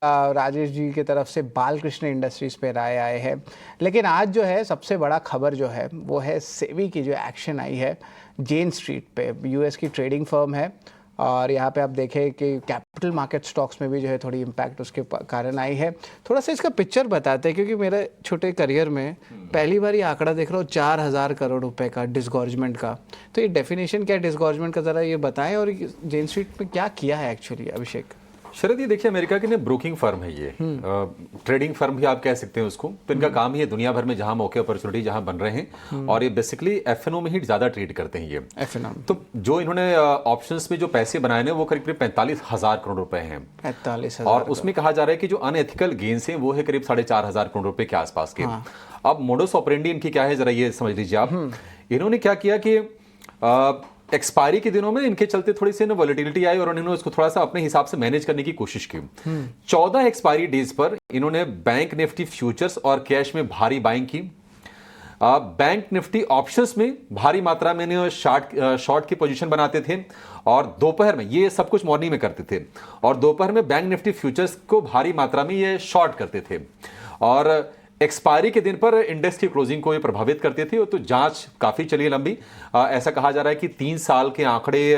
राजेश जी की तरफ से बालकृष्ण इंडस्ट्रीज पे राय आए हैं। लेकिन आज जो है सबसे बड़ा खबर जो है वो है सेबी की जो एक्शन आई है जेन स्ट्रीट पे। यूएस की ट्रेडिंग फर्म है, और यहाँ पे आप देखें कि कैपिटल मार्केट स्टॉक्स में भी जो है थोड़ी इम्पैक्ट उसके कारण आई है। थोड़ा सा इसका पिक्चर बताते हैं, क्योंकि मेरे छोटे करियर में पहली बार ये आंकड़ा देख रहा हूँ 4000 करोड़ रुपए का डिसगॉर्जमेंट का। तो ये डेफिनेशन क्या है डिसगॉर्जमेंट का, ज़रा ये बताएं, और जेन स्ट्रीट में क्या किया है एक्चुअली अभिषेक। शरद, ये देखिए अमेरिका की ना ब्रोकिंग फर्म है ये, ट्रेडिंग फर्म भी आप कह सकते हैं उसको। तो इनका काम ही है दुनिया भर में जहां मौके अपॉर्चुनिटी जहां बन रहे हैं, और ये बेसिकली एफएनओ में ही ज्यादा ट्रेड करते हैं ये एफएनओ। तो जो इन्होंने ऑप्शंस में जो पैसे बनाए हैं वो करीब 45,000 करोड़ रुपए हैं। 45,000। और उसमें कहा जा रहा है कि जो अनएथिकल गेन्स हैं वो है करीब 4,500 करोड़ रुपए के आसपास के। अब मोडस ऑपरेंडी इनकी क्या है, जरा ये समझ लीजिए आप। इन्होंने क्या किया कि एक्सपायरी के दिनों में इनके चलते थोड़ी सी वॉलेटिलिटी आई, और उन्होंने उसको थोड़ा सा अपने हिसाब से मैनेज करने की कोशिश की। 14 एक्सपायरी डेज पर इन्होंने बैंक निफ्टी फ्यूचर्स और कैश में भारी बाइंग की। बैंक निफ्टी ऑप्शंस में भारी मात्रा में शॉर्ट की पोजीशन बनाते थे, और दोपहर में ये सब कुछ मॉर्निंग में करते थे, और दोपहर में बैंक निफ्टी फ्यूचर्स को भारी मात्रा में ये शॉर्ट करते थे, और एक्सपायरी के दिन पर इंडेक्स की क्लोजिंग को ये प्रभावित करते थे। तो जांच काफी चली लंबी। ऐसा कहा जा रहा है कि 3 साल के आंकड़े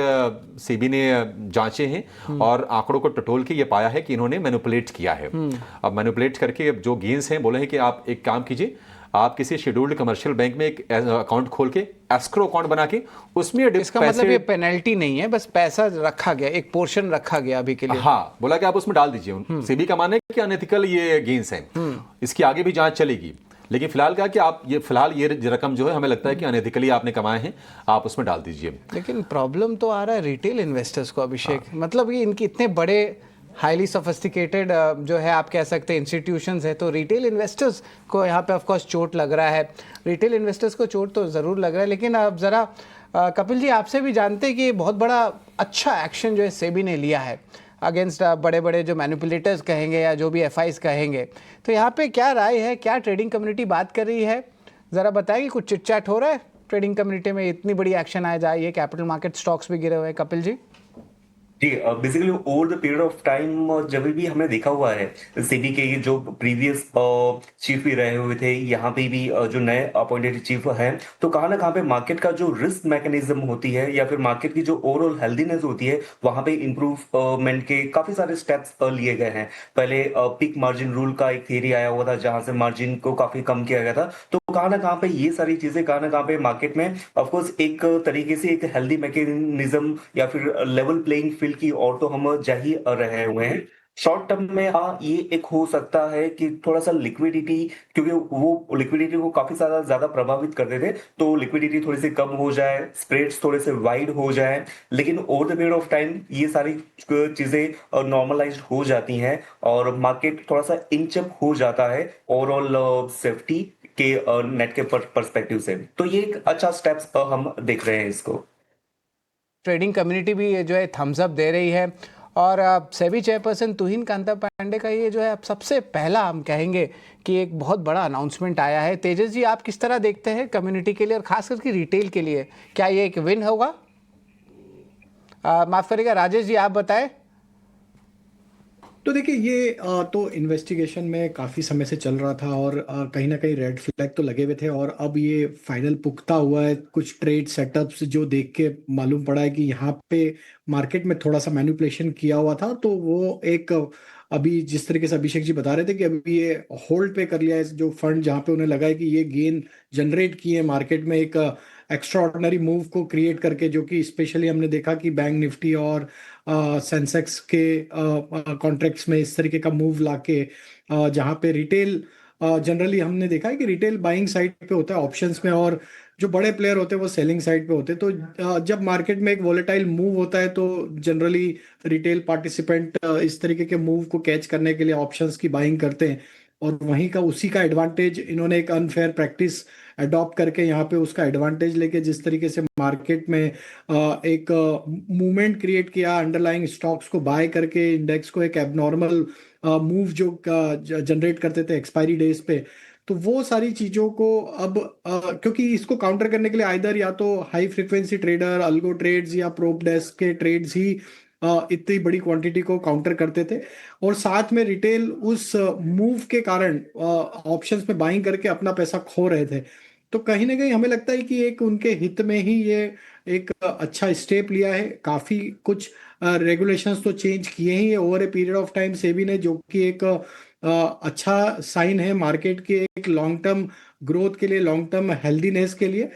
सेबी ने जांचे हैं, और आंकड़ों को टटोल के ये पाया है कि इन्होंने मैनिपुलेट किया है। अब मैनिपुलेट करके जो गेन्स हैं, बोले हैं कि आप एक काम कीजिए, आप किसी शेड्यूल्ड कमर्शियल बैंक में एक अकाउंट खोल के एस्क्रो अकाउंट बना के उसमें इसका मतलब ये पेनल्टी नहीं है, बस पैसा रखा गया, एक पोर्शन रखा गया अभी के लिए। हाँ, बोला कि आप उसमें डाल दीजिए। सेबी का मानना है कि अनएथिकल ये गेन्स हैं, इसकी आगे भी जांच चलेगी। लेकिन फिलहाल क्या कि आप ये फिलहाल ये रकम जो है हमें लगता है कि अनएथिकली आपने कमाए हैं, आप उसमें डाल दीजिए। लेकिन प्रॉब्लम तो आ रहा है रिटेल इन्वेस्टर्स को अभिषेक। मतलब ये इनके इतने बड़े हाईली सोफिस्टिकेटेड जो है आप कह सकते हैं इंस्टीट्यूशंस है, तो रिटेल इन्वेस्टर्स को यहाँ पे ऑफ कोर्स चोट लग रहा है। रिटेल इन्वेस्टर्स को चोट तो ज़रूर लग रहा है। लेकिन अब ज़रा कपिल जी आपसे भी जानते हैं कि बहुत बड़ा अच्छा एक्शन जो है सेबी ने लिया है अगेंस्ट बड़े बड़े जो मैनिपुलेटर्स कहेंगे या जो भी एफआईज कहेंगे। तो यहाँ पे क्या राय है, क्या ट्रेडिंग कम्युनिटी बात कर रही है, ज़रा बताइए। कुछ चिट चैट हो रहा है ट्रेडिंग कम्युनिटी में, इतनी बड़ी एक्शन आ जाए, ये कैपिटल मार्केट स्टॉक्स भी गिरे हुए हैं। Kapil ji ji, basically over the period of time जब भी हमने देखा हुआ है सेबी के जो प्रीवियस चीफ भी रहे हुए थे, यहाँ पे भी जो नए अपॉइंटेड चीफ हैं, तो कहाँ ना कहाँ पे मार्केट का जो रिस्क मैकेनिज्म होती है या फिर मार्केट की जो ओवरऑल हेल्दीनेस होती है, वहां पे इंप्रूवमेंट के काफी सारे स्टेप्स लिए गए हैं। पहले पीक मार्जिन रूल का एक थियरी आया हुआ था, जहां से मार्जिन को काफी कम किया गया था। तो कहाँ ना कहाँ पे ये सारी चीजें कहाँ ना कहाँ पे मार्केट में ऑफकोर्स एक तरीके से एक हेल्दी मैकेनिज्म या फिर लेवल प्लेइंग फील्ड की ओर तो हम जा ही रहे हुए हैं। शॉर्ट टर्म में हाँ ये एक हो सकता है कि थोड़ा सा लिक्विडिटी, क्योंकि वो लिक्विडिटी को काफी ज्यादा प्रभावित करते थे, तो लिक्विडिटी थोड़ी सी कम हो जाए, स्प्रेड्स थोड़े से वाइड हो जाए, लेकिन over the period of time ये सारी चीजें नॉर्मलाइज्ड हो जाती हैं और मार्केट थोड़ा सा इंच अप हो जाता है ओवरऑल सेफ्टी के नेट के पर्सपेक्टिव से। तो ये एक अच्छा स्टेप्स हम देख रहे हैं इसको। ट्रेडिंग कम्युनिटी भी ये जो है थम्स अप दे रही है और सेबी चेयरपर्सन तुहिन कांता पांडे का ये जो है अब सबसे पहला हम कहेंगे कि एक बहुत बड़ा अनाउंसमेंट आया है। तेजस जी, आप किस तरह देखते हैं कम्युनिटी के लिए और खास करके रिटेल के लिए, क्या ये एक विन होगा? माफ करिएगा राजेश जी, आप बताएं। तो देखिए ये तो इन्वेस्टिगेशन में काफ़ी समय से चल रहा था और कहीं ना कहीं रेड फ्लैग तो लगे हुए थे और अब ये फाइनल पुख्ता हुआ है। कुछ ट्रेड सेटअप्स जो देख के मालूम पड़ा है कि यहाँ पे मार्केट में थोड़ा सा मैनिपुलेशन किया हुआ था, तो वो एक अभी जिस तरीके से अभिषेक जी बता रहे थे कि अभी ये होल्ड पे कर लिया है जो फंड, जहाँ पे उन्हें लगा है कि ये गेन जनरेट किए मार्केट में एक एक्स्ट्रा ऑर्डिनरी मूव को क्रिएट करके, जो कि स्पेशली हमने देखा कि बैंक निफ्टी और सेंसेक्स के कॉन्ट्रैक्ट्स में इस तरीके का मूव लाके जहाँ पे रिटेल जनरली हमने देखा है कि रिटेल बाइंग साइड पे होता है ऑप्शंस में और जो बड़े प्लेयर होते हैं वो सेलिंग साइड पे होते हैं। तो जब मार्केट में एक वोलेटाइल मूव होता है तो जनरली रिटेल पार्टिसिपेंट इस तरीके के मूव को कैच करने के लिए ऑप्शंस की बाइंग करते हैं और वहीं का उसी का एडवांटेज इन्होंने एक अनफेयर प्रैक्टिस अडॉप्ट करके यहाँ पे उसका एडवांटेज लेके जिस तरीके से मार्केट में एक मूवमेंट क्रिएट किया, अंडरलाइंग स्टॉक्स को बाय करके इंडेक्स को एक एबनॉर्मल मूव जो जनरेट करते थे एक्सपायरी डेज पे, तो वो सारी चीजों को अब क्योंकि इसको काउंटर करने के लिए आइदर या तो high frequency trader, algo trades या प्रोप डेस्क के ट्रेड्स ही इतनी बड़ी क्वांटिटी को काउंटर करते थे और साथ में रिटेल उस मूव के कारण ऑप्शंस में बाइंग करके अपना पैसा खो रहे थे। तो कहीं ना कहीं हमें लगता है कि एक उनके हित में ही ये एक अच्छा स्टेप लिया है। काफी कुछ रेगुलेशंस तो चेंज किए ही है over a period of time SEBI ने, जो कि एक अच्छा साइन है मार्केट के एक लॉन्ग टर्म ग्रोथ के लिए, लॉन्ग टर्म हेल्दीनेस के लिए।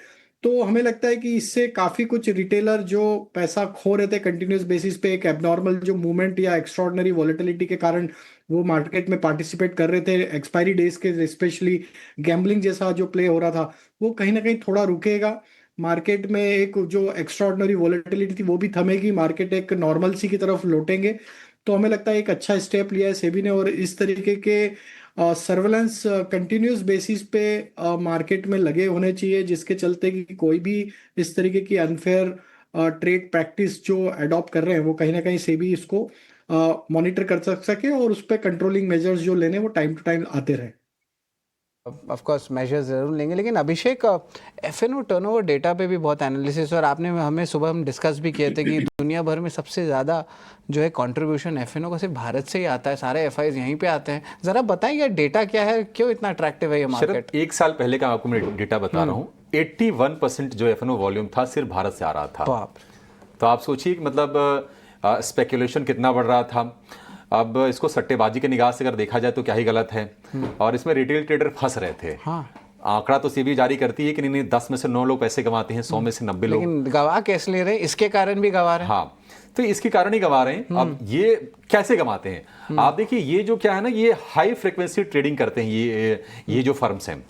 तो हमें लगता है कि इससे काफी कुछ रिटेलर जो पैसा खो रहे थे कंटिन्यूस बेसिस पे, एक एबनॉर्मल जो मूवमेंट या एक्स्ट्रॉर्डनरी वॉलेटिलिटी के कारण वो मार्केट में पार्टिसिपेट कर रहे थे एक्सपायरी डेज के, स्पेशली गैम्बलिंग जैसा जो प्ले हो रहा था, वो कहीं ना कहीं थोड़ा रुकेगा। मार्केट में एक जो एक्स्ट्रॉर्डनरी वॉलेटिलिटी थी वो भी थमेगी, मार्केट एक नॉर्मलसी की तरफ लौटेंगे। तो हमें लगता है एक अच्छा स्टेप लिया है सेबी ने और इस तरीके के सर्वेलेंस कंटिन्यूस बेसिस पे मार्केट में लगे होने चाहिए, जिसके चलते कि कोई भी इस तरीके की अनफेयर ट्रेड प्रैक्टिस जो अडॉप्ट कर रहे हैं वो कहीं ना कहीं सेबी इसको मॉनिटर कर सके और उस पर कंट्रोलिंग मेजर्स जो लेने वो टाइम टू टाइम आते रहे। ऑफ कोर्स मेजर्स जरूर लेंगे, लेकिन अभिषेक एफएनओ टर्नओवर डेटा पे भी बहुत एनालिसिस और आपने हमें सुबह हम डिस्कस भी किए थे कि दुनिया भर में सबसे ज़्यादा जो है कंट्रीब्यूशन एफएनओ का सिर्फ भारत से ही आता है, सारे एफआईज यहीं पे आते हैं। ज़रा बताइए डेटा क्या है, क्यों इतना अट्रैक्टिव है ये मार्केट? एक साल पहले का आपको मैं डेटा बता रहा हूँ, 81% जो एफएनओ वॉल्यूम था सिर्फ भारत से आ रहा था। तो आप सोचिए कि मतलब स्पेकुलेशन कितना बढ़ रहा था। अब इसको सट्टेबाजी के निगाह से अगर देखा जाए तो क्या ही गलत है और इसमें रिटेल ट्रेडर फंस रहे थे। आंकड़ा तो सेबी जारी करती है कि नहीं 10 में से 9 लोग पैसे कमाते हैं, 100 में से 90 लोग। लेकिन गवा कैसे ले रहे हैं, इसके कारण भी गवा रहे हैं। हाँ, तो इसके कारण ही गवा रहे हैं। अब ये कैसे कमाते हैं आप देखिए, ये जो क्या है ना, ये हाई फ्रिक्वेंसी ट्रेडिंग करते हैं। ये जो फर्म्स हैं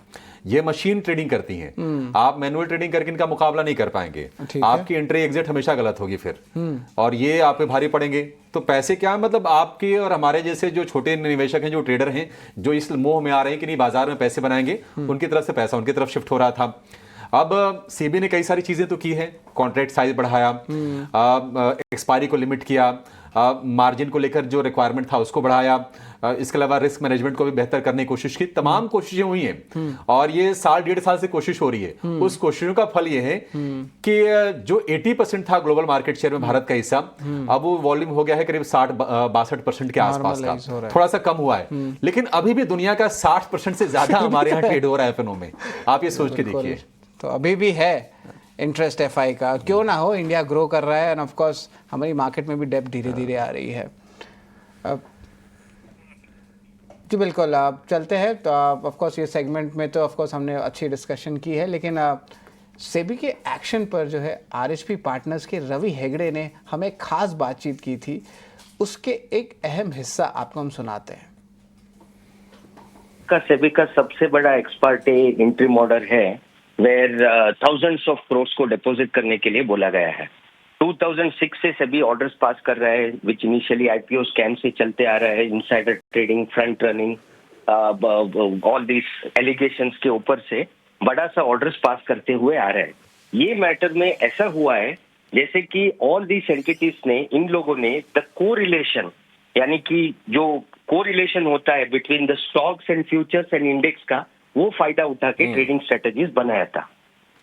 ये मशीन ट्रेडिंग करती हैं। आप मैनुअल ट्रेडिंग करके इनका मुकाबला नहीं कर पाएंगे, आपकी एंट्री एग्जिट हमेशा गलत होगी फिर और ये आप पे भारी पड़ेंगे। तो पैसे क्या मतलब आपके और हमारे जैसे जो छोटे निवेशक हैं, जो ट्रेडर हैं, जो इस मोह में आ रहे हैं कि नहीं बाजार में पैसे बनाएंगे, उनकी तरफ से पैसा उनकी तरफ शिफ्ट हो रहा था। अब सेबी ने कई सारी चीजें तो की है, कॉन्ट्रैक्ट साइज बढ़ाया, एक्सपायरी को लिमिट किया, मार्जिन को लेकर जो रिक्वायरमेंट था उसको बढ़ाया, इसके अलावा रिस्क मैनेजमेंट को भी बेहतर करने की कोशिश की। तमाम कोशिशें हुई हैं और ये साल 1.5 साल से कोशिश हो रही है। उस कोशिशों का फल ये है कि जो 80% था ग्लोबल मार्केट शेयर में भारत का हिस्सा, अब वो वॉल्यूम हो गया है करीब 60-62% के आसपास का, थोड़ा सा कम हुआ है, लेकिन अभी भी दुनिया का 60% से ज्यादा हमारे यहाँ ट्रेड हो रहा है एफएनओ में। आप ये सोच के देखिए, तो अभी भी है इंटरेस्ट एफआई का, क्यों ना हो, इंडिया ग्रो कर रहा है एंड ऑफ कोर्स हमारी मार्केट में भी डेप्थ धीरे धीरे आ रही है। जी बिल्कुल, आप चलते हैं तो ऑफ कोर्स ये सेगमेंट में तो ऑफ कोर्स हमने अच्छी डिस्कशन की है, लेकिन सेबी के एक्शन पर जो है आरएचपी पार्टनर्स के रवि हेगड़े ने हमें खास बातचीत की थी। उसके एक अहम हिस्सा आपको हम सुनाते हैं। सेबी का सबसे बड़ा एक्सपार्टे इंट्री ऑर्डर है वेयर थाउजेंड्स ऑफ क्रोर्स को डिपॉजिट करने के लिए बोला गया है। 2006 से सेबी ऑर्डर्स पास कर रहा है, विच इनिशियली आईपीओ स्कैम से चलते आ रहा है, insider trading, front running, all this allegations के ऊपर से बड़ा सा ऑर्डर्स पास करते हुए आ रहा है। ये मैटर में ऐसा हुआ है जैसे कि ऑल दिस एंटिटीज ने, इन लोगों ने द कोरिलेशन, यानी कि जो कोरिलेशन होता है between the stocks and futures and index का, वो फायदा उठा के ट्रेडिंग स्ट्रेटेजीज बनाया था।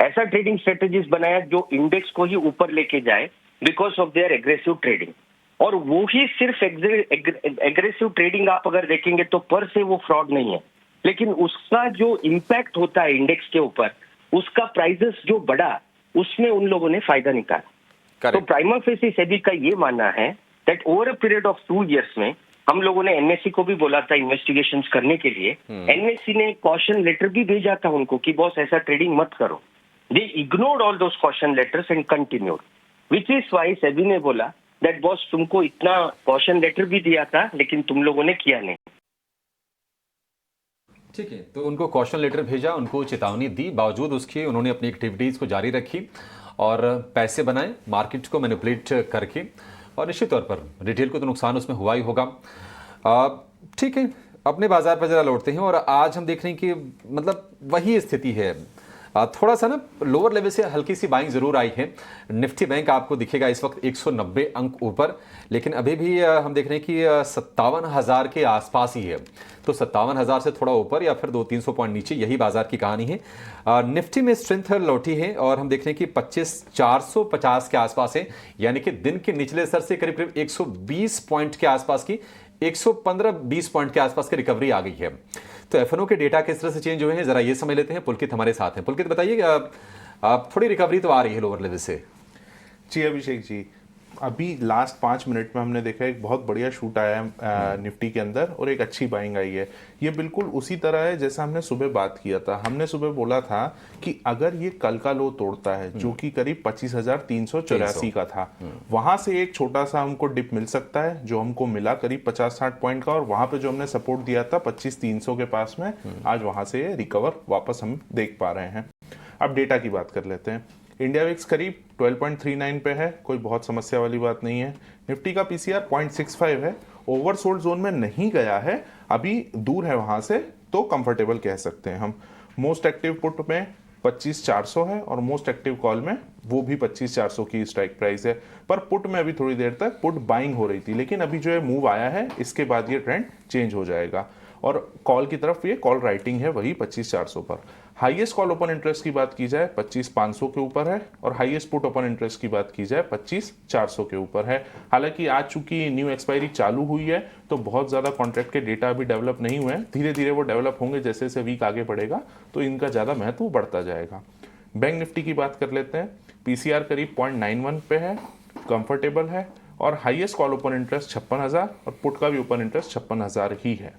ऐसा ट्रेडिंग स्ट्रेटेजीज बनाया जो इंडेक्स को ही ऊपर लेके जाए because of their aggressive trading. और वो ही सिर्फ एग्रेसिव ट्रेडिंग आप अगर देखेंगे तो पर से वो फ्रॉड नहीं है, लेकिन उसका जो इम्पैक्ट होता है इंडेक्स के ऊपर, उसका प्राइसेस जो बढ़ा, उसमें उन लोगों ने फायदा निकाला। तो प्राइमा फेसी सेबी का ये मानना है that over a period of 2 years में हम लोगों ने एनएससी को भी बोला था इन्वेस्टिगेशंस करने के लिए। एनएससी ने कॉशन लेटर भी भेजा था उनको कि बॉस ऐसा ट्रेडिंग मत करो। They ignored all those caution letters and continued, which is why SEBI ने बोला दैट बॉस तुमको इतना कॉशन लेटर भी दिया था लेकिन तुम लोगों ने किया नहीं। ठीक है, तो उनको कॉशन लेटर भेजा, उनको चेतावनी दी, बावजूद उसके उन्होंने अपनी एक्टिविटीज़ को जारी रखी और पैसे बनाए मार्केट को मैनिपुलेट करके, और निश्चित तौर पर रिटेल को तो नुकसान उसमें हुआ ही होगा। ठीक है, अपने बाजार पर जरा लौटते हैं और आज हम देख रहे हैं कि मतलब वही स्थिति है। थोड़ा सा ना लोअर लेवल से हल्की सी बाइंग ज़रूर आई है। निफ्टी बैंक आपको दिखेगा इस वक्त 190 अंक ऊपर, लेकिन अभी भी हम देख रहे हैं कि 57,000 के आसपास ही है। तो 57,000 से थोड़ा ऊपर या फिर 200-300 पॉइंट नीचे, यही बाजार की कहानी है। निफ्टी में स्ट्रेंथ लौटी है और हम देख रहे हैं कि 25,450 के आसपास है, यानी कि दिन के निचले स्तर से करीब करीब 120 पॉइंट के आसपास की, 115-20 पॉइंट के आसपास की रिकवरी आ गई है। तो एफएनओ के डेटा किस तरह से चेंज हुए हैं जरा ये समझ लेते हैं। पुलकित हमारे साथ हैं। पुलकित बताइए, थोड़ी रिकवरी तो आ रही है लोअर लेवल से। जी अभिषेक जी, अभी लास्ट 5 मिनट में हमने देखा एक बहुत बढ़िया शूट आया है निफ्टी के अंदर और एक अच्छी बाइंग आई है। ये बिल्कुल उसी तरह है जैसा हमने सुबह बात किया था। हमने सुबह बोला था कि अगर ये कल का लो तोड़ता है जो कि करीब 25,384 का था, वहां से एक छोटा सा हमको डिप मिल सकता है, जो हमको मिला करीब 50-60 पॉइंट का, और वहां पे जो हमने सपोर्ट दिया था 25,300 के पास में, आज वहां से रिकवर वापस हम देख पा रहे हैं। अब डेटा की बात कर लेते हैं। इंडिया विक्स करीब 12.39 पे है, कोई बहुत समस्या वाली बात नहीं है। निफ्टी का पीसीआर 0.65 है, ओवरसोल्ड जोन में नहीं गया है, अभी दूर है वहां से, तो कंफर्टेबल कह सकते हैं हम। मोस्ट एक्टिव पुट में 25,400 है और मोस्ट एक्टिव कॉल में वो भी 25,400 की स्ट्राइक प्राइस है। पर पुट में अभी थोड़ी देर तक पुट बाइंग हो रही थी, लेकिन अभी जो है मूव आया है, इसके बाद ये ट्रेंड चेंज हो जाएगा और कॉल की तरफ ये कॉल राइटिंग है वही 25,400 पर। हाईएस्ट कॉल ओपन इंटरेस्ट की बात की जाए 25,500 के ऊपर है और हाईएस्ट पुट ओपन इंटरेस्ट की बात की जाए 25,400 के ऊपर है। हालांकि आज चूंकि न्यू एक्सपायरी चालू हुई है तो बहुत ज्यादा कॉन्ट्रैक्ट के डेटा अभी डेवलप नहीं हुए हैं, धीरे धीरे वो डेवलप होंगे। जैसे जैसे वीक आगे बढ़ेगा तो इनका ज्यादा महत्व बढ़ता जाएगा। बैंक निफ्टी की बात कर लेते हैं। पीसीआर करीब 0.91 पे है, कंफर्टेबल है और हाईएस्ट कॉल ओपन इंटरेस्ट 56,000 और पुट का भी ओपन इंटरेस्ट 56,000 ही है।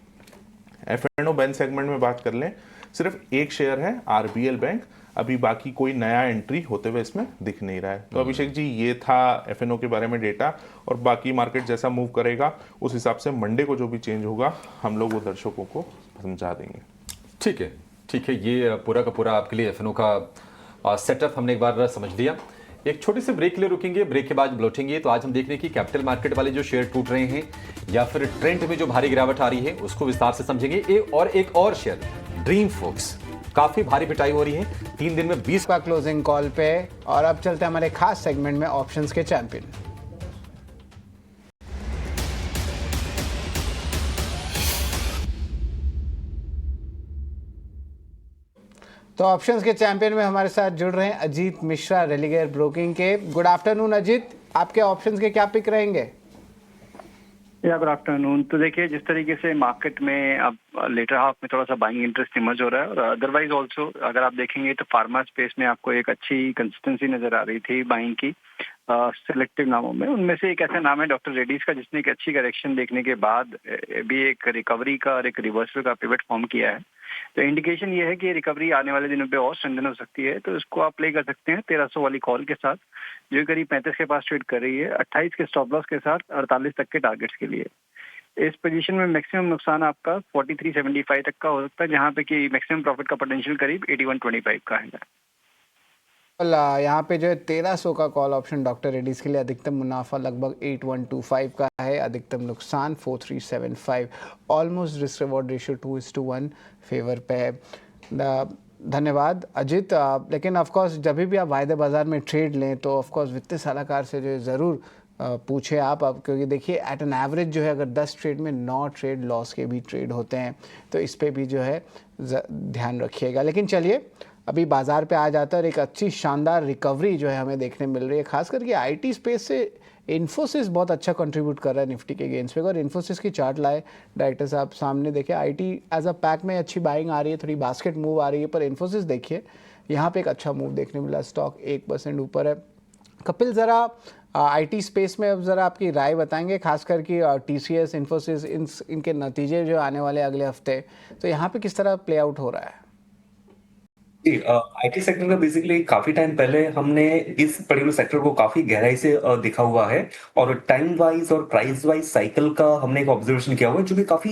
एफएनओ बैंक सेगमेंट में बात कर लें, सिर्फ एक शेयर है आरबीएल बैंक, अभी बाकी कोई नया एंट्री होते हुए इसमें दिख नहीं रहा है। तो अभिषेक जी, ये था एफएनओ के बारे में डेटा, और बाकी मार्केट जैसा मूव करेगा उस हिसाब से मंडे को जो भी चेंज होगा हम लोग वो दर्शकों को समझा देंगे। ठीक है, ठीक है, ये पूरा का पूरा आपके लिए एफएनओ का सेटअप हमने एक बार समझ लिया। एक छोटे से ब्रेक के लिए रुकेंगे, ब्रेक के बाद लौटेंगे। तो आज हम देख रहे हैं कि कैपिटल मार्केट वाले जो शेयर टूट रहे हैं या फिर ट्रेंड में जो भारी गिरावट आ रही है उसको विस्तार से समझेंगे। एक और शेयर ड्रीम फोक्स, काफी भारी पिटाई हो रही है, 3 दिन में 20 का क्लोजिंग कॉल पे। और अब चलते हैं हमारे खास सेगमेंट में, ऑप्शंस के चैंपियन। तो ऑप्शंस के चैंपियन में हमारे साथ जुड़ रहे हैं अजीत मिश्रा, रेलिगेयर ब्रोकिंग के। गुड आफ्टरनून अजीत, आपके ऑप्शंस के क्या पिक रहेंगे? या गुड आफ्टरनून। तो देखिए, जिस तरीके से मार्केट में अब लेटर हाफ में थोड़ा सा बाइंग इंटरेस्ट इमर्ज हो रहा है, और अदरवाइज ऑल्सो अगर आप देखेंगे तो फार्मा स्पेस में आपको एक अच्छी कंसिस्टेंसी नजर आ रही थी बाइंग की सिलेक्टिव नामों में। उनमें से एक ऐसा नाम है डॉक्टर रेड्डीज का, जिसने एक अच्छी करेक्शन देखने के बाद भी एक रिकवरी का और एक रिवर्सल का पिवट फॉर्म किया है। तो इंडिकेशन ये है कि रिकवरी आने वाले दिनों पे और स्ट्रेंथन हो सकती है, तो इसको आप प्ले कर सकते हैं 1300 वाली कॉल के साथ, जो करीब 35 के पास ट्रेड कर रही है, 28 के स्टॉप लॉस के साथ, 48 तक के टारगेट्स के लिए। इस पोजीशन में मैक्सिमम नुकसान आपका 43.75 तक का हो सकता है, जहां पे कि मैक्सिमम प्रॉफिट का पोटेंशियल करीब 81.25 का है। यहाँ पे जो है 1300 का कॉल ऑप्शन डॉक्टर रेड्डीज के लिए अधिकतम मुनाफा लगभग 8125 का है, अधिकतम नुकसान 4375, almost risk reward ratio 2:1 favour पे है। धन्यवाद अजित। लेकिन ऑफ कोर्स जब भी आप वायदे बाजार में ट्रेड लें तो ऑफ कोर्स वित्तीय सलाहकार से जो है ज़रूर पूछे आप, अब क्योंकि देखिए एट एन एवरेज जो है अगर 10 ट्रेड में 9 ट्रेड लॉस के भी ट्रेड होते हैं, तो इस पे भी जो है ध्यान रखिएगा। लेकिन चलिए अभी बाजार पे आ जाता है और एक अच्छी शानदार रिकवरी जो है हमें देखने मिल रही है, खास करके आईटी स्पेस से इन्फोसिस बहुत अच्छा कंट्रीब्यूट कर रहा है निफ्टी के गेंस पे। और इन्फोसिस की चार्ट लाए डायरेक्टर साहब सामने, देखिए आईटी एज अ पैक में अच्छी बाइंग आ रही है, थोड़ी बास्केट मूव आ रही है, पर इन्फोसिस देखिए यहाँ पे एक अच्छा मूव देखने मिला, स्टॉक 1% ऊपर है। कपिल ज़रा आईटी स्पेस में अब ज़रा आपकी राय बताएंगे, खास करके टीसीएस, इन्फोसिस, इनके नतीजे जो आने वाले अगले हफ्ते, तो यहाँ पे किस तरह प्ले आउट हो रहा है? आईटी सेक्टर का बेसिकली काफी टाइम पहले हमने इस पर्टिकुलर सेक्टर को काफी गहराई से देखा हुआ है, और टाइम वाइज और प्राइस वाइज साइकिल का हमने एक ऑब्जर्वेशन किया हुआ है, जो कि काफी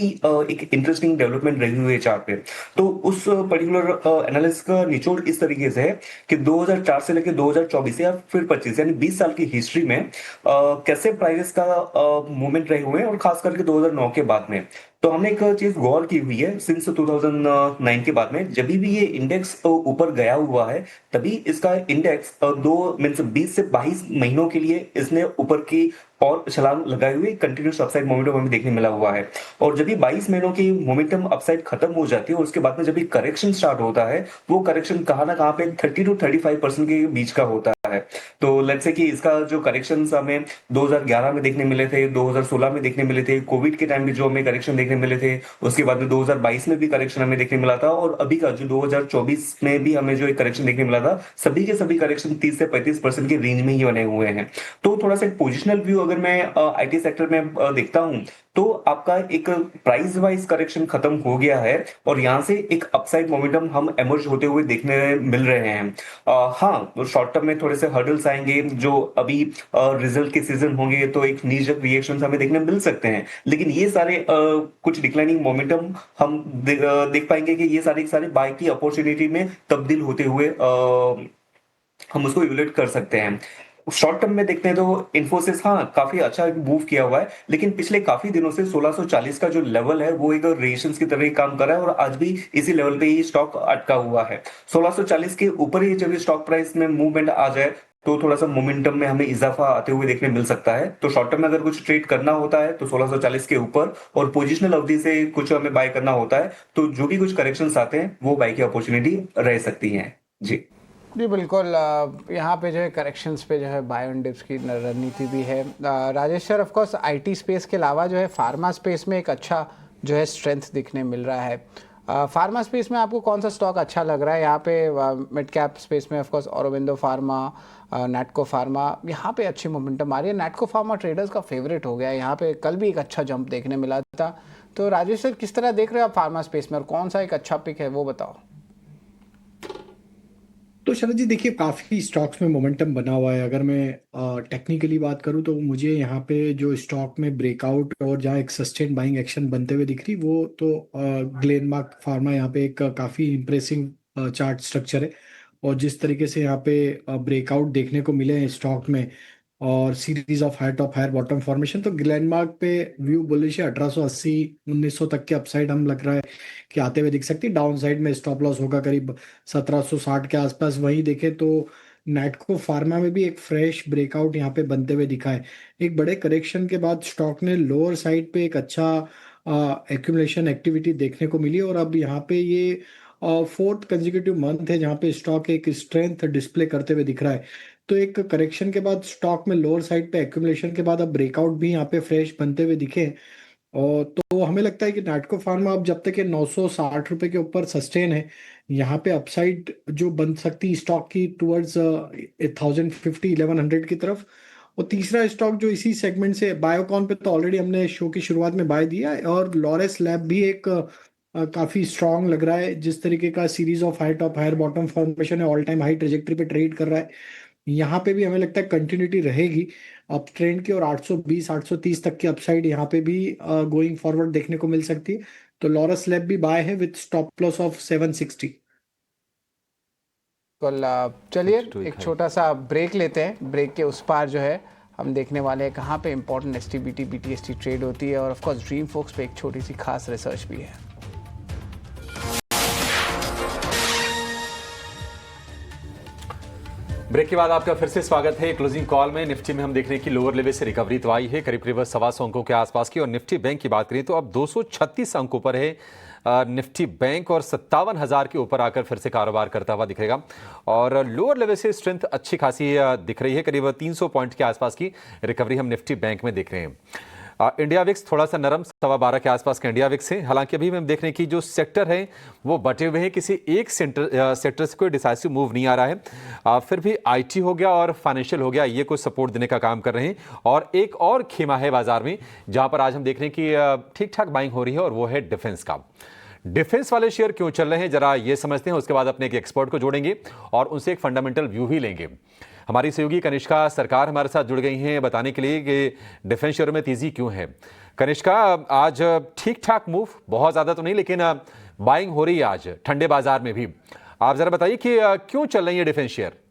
एक इंटरेस्टिंग डेवलपमेंट रही हुई है चार्ट पे। तो उस पर्टिकुलर एनालिसिस का निचोड़ इस तरीके से है कि 2004 से लेकर 2024 या फिर 25 यानी 20 साल की हिस्ट्री में कैसे प्राइसेस का मूवमेंट रहे हुए हैं, और खास करके 2009 के बाद में। तो हमने एक चीज गौर की हुई है, सिंस 2009 के बाद में जब भी ये इंडेक्स ऊपर गया हुआ है, तभी इसका इंडेक्स 20 से 22 महीनों के लिए इसने ऊपर की और छलांग लगाई हुई कंटिन्यूस अपसाइड मोमेंटम हमें देखने मिला हुआ है। और जब भी 22 महीनों की मोमेंटम अपसाइड खत्म हो जाती है और उसके बाद में जब भी करेक्शन स्टार्ट होता है, वो करेक्शन कहाँ ना कहाँ पे 30 to 35% के बीच का होता है। तो लेट्स से कि इसका जो करेक्शन हमें 2011 में देखने मिले थे, 2016 में देखने मिले थे, कोविड के टाइम में जो हमें करेक्शन देखने मिले थे, उसके बाद में 2022 में भी करेक्शन हमें देखने मिला था, और अभी का जो 2024 में भी हमें जो एक करेक्शन देखने मिला था, सभी के सभी करेक्शन 30 से 35% के रेंज में ही बने हुए हैं। तो थोड़ा सा पोजिशनल व्यू अगर मैं आईटी सेक्टर में देखता हूं, तो आपका एक प्राइस वाइज करेक्शन खत्म हो गया है, और यहां से एक अपसाइड मोमेंटम हम एमर्ज होते हुए देखने मिल रहे हैं। हाँ, शॉर्ट टर्म में थोड़े से हर्डल्स आएंगे, जो अभी रिजल्ट के सीजन होंगे तो एक नी जर्क रिएक्शंस हमें देखने मिल सकते हैं, लेकिन ये सारे कुछ डिक्लाइनिंग मोमेंटम हम देख पाएंगे कि ये सारे बाय की अपॉर्चुनिटी में तब्दील होते हुए हम उसको इवेल्युएट कर सकते हैं। शॉर्ट टर्म में देखते हैं तो इन्फोसिस हाँ काफी अच्छा मूव किया हुआ है, लेकिन पिछले काफी दिनों से 1640 का जो लेवल है वो एक रेजिस्टेंस की तरह ही काम कर रहा है, और आज भी इसी लेवल पे ही स्टॉक अटका हुआ है। 1640 के ऊपर ही जब स्टॉक प्राइस में मूवमेंट आ जाए तो थोड़ा सा मोमेंटम में हमें इजाफा आते हुए देखने मिल सकता है। तो शॉर्ट टर्म में अगर कुछ ट्रेड करना होता है तो 1640 के ऊपर, और पोजिशनल अवधि से कुछ हमें बाय करना होता है तो जो भी कुछ करेक्शंस आते हैं वो बाय की अपॉर्चुनिटी रह सकती है। जी बिल्कुल। यहाँ पे जो है करेक्शंस पे जो है बाय ऑन डिप्स की रणनीति भी है। Rajesh sir, of course IT space के अलावा जो है फार्मा स्पेस में एक अच्छा जो है स्ट्रेंथ दिखने मिल रहा है। फार्मा स्पेस में आपको कौन सा स्टॉक अच्छा लग रहा है? यहाँ पे मिड कैप स्पेस में of course Aurobindo pharma, Natco pharma, यहाँ पे अच्छी मोमेंटम आ रही है। नैटको फार्मा ट्रेडर्स का फेवरेट हो गया है, यहाँ पे कल भी एक अच्छा जंप देखने मिला था। तो राजेश सर, किस तरह देख रहे हो आप फार्मा स्पेस में, और कौन सा एक अच्छा पिक है वो बताओ। तो शरद जी देखिए, काफ़ी स्टॉक्स में मोमेंटम बना हुआ है। अगर मैं टेक्निकली बात करूं तो मुझे यहाँ पे जो स्टॉक में ब्रेकआउट और जहाँ एक सस्टेन बाइंग एक्शन बनते हुए दिख रही, वो तो ग्लेनमार्क फार्मा यहाँ पे एक काफ़ी इंप्रेसिव चार्ट स्ट्रक्चर है। और जिस तरीके से यहाँ पे ब्रेकआउट देखने को मिले हैं स्टॉक में, और series of higher top higher bottom formation, तो ग्लेनमार्क पे व्यू बुलिश है। 1880 1900 तक के अपसाइड हम लग रहा है कि आते हुए दिख सकती है। डाउन साइड में स्टॉप लॉस होगा करीब 1760 के आसपास। वहीं देखें तो नैटको फार्मा में भी एक फ्रेश ब्रेकआउट यहाँ पे बनते हुए दिखा है। एक बड़े करेक्शन के बाद स्टॉक ने लोअर साइड पे एक अच्छा एक्यूमुलेशन एक्टिविटी देखने को मिली, और अब यहाँ पे ये फोर्थ कंसेक्यूटिव मंथ है जहाँ पे स्टॉक एक स्ट्रेंथ डिस्प्ले करते हुए दिख रहा है। तो एक करेक्शन के बाद स्टॉक में लोअर साइड पे एक्यूमुलेशन के बाद अब ब्रेकआउट भी यहाँ पे फ्रेश बनते हुए दिखे। और तो हमें लगता है कि नाटको फार्मा अब जब तक ये 960 रुपए के ऊपर सस्टेन है, यहाँ पे अपसाइड जो बन सकती है स्टॉक की टुवर्ड्स 1050 1100 की तरफ। और तीसरा स्टॉक जो इसी सेगमेंट से, बायोकॉन पे तो ऑलरेडी हमने शो की शुरुआत में बाय दिया है, और लॉरेस लैब भी एक काफी स्ट्रांग लग रहा है। जिस तरीके का series of high top higher bottom formation है, ऑल टाइम हाई ट्रेजेक्टरी पे ट्रेड कर रहा है, यहाँ पे भी हमें लगता है कंटिन्यूटी रहेगी अप ट्रेंड की, और 820 830 तक की अपसाइड यहाँ पे भी गोइंग फॉरवर्ड देखने को मिल सकती है। तो लॉरस लैब भी बाय है विद स्टॉप लॉस ऑफ 760। चलिए एक छोटा सा ब्रेक लेते हैं। ब्रेक के उस पार जो है हम देखने वाले हैं कहाँ पे इंपॉर्टेंट एसटीबीटी बीटीएसटी ट्रेड होती है, और ऑफ कोर्स ड्रीम फोक्स पे एक छोटी सी खास रिसर्च भी है। ब्रेक के बाद आपका फिर से स्वागत है। क्लोजिंग कॉल में निफ्टी में हम देख रहे हैं कि लोअर लेवल से रिकवरी तो आई है करीब 125 अंकों के आसपास की, और निफ्टी बैंक की बात करें तो अब 236 अंकों पर है निफ्टी बैंक, और 57,000 के ऊपर आकर फिर से कारोबार करता हुआ दिखेगा। और लोअर लेवल से स्ट्रेंथ अच्छी खासी दिख रही है, करीब 300 पॉइंट के आसपास की रिकवरी हम निफ्टी बैंक में देख रहे हैं। इंडिया विक्स थोड़ा सा नरम 12.25 के आसपास का इंडिया विक्स है। हालांकि अभी हम देख रहे हैं कि जो सेक्टर है वो बटे हुए हैं, किसी एक सेक्टर से कोई डिसाइसिव मूव नहीं आ रहा है। फिर भी आईटी हो गया और फाइनेंशियल हो गया, ये कुछ सपोर्ट देने का काम कर रहे हैं। और एक और खेमा है बाजार में जहां पर आज हम देख रहे हैं कि ठीक ठाक बाइंग हो रही है, और वो है डिफेंस का। डिफेंस वाले शेयर क्यों चल रहे हैं जरा ये समझते हैं, उसके बाद अपने एक एक्सपर्ट को जोड़ेंगे और उनसे एक फंडामेंटल व्यू भी लेंगे। हमारी सहयोगी कनिष्का सरकार हमारे साथ जुड़ गई हैं बताने के लिए कि डिफेंस शेयर में तेजी क्यों है। कनिष्का, आज ठीक ठाक मूव, बहुत ज्यादा तो नहीं लेकिन बाइंग हो रही है आज ठंडे बाजार में भी। आप जरा बताइए कि क्यों चल रही है डिफेंस शेयर।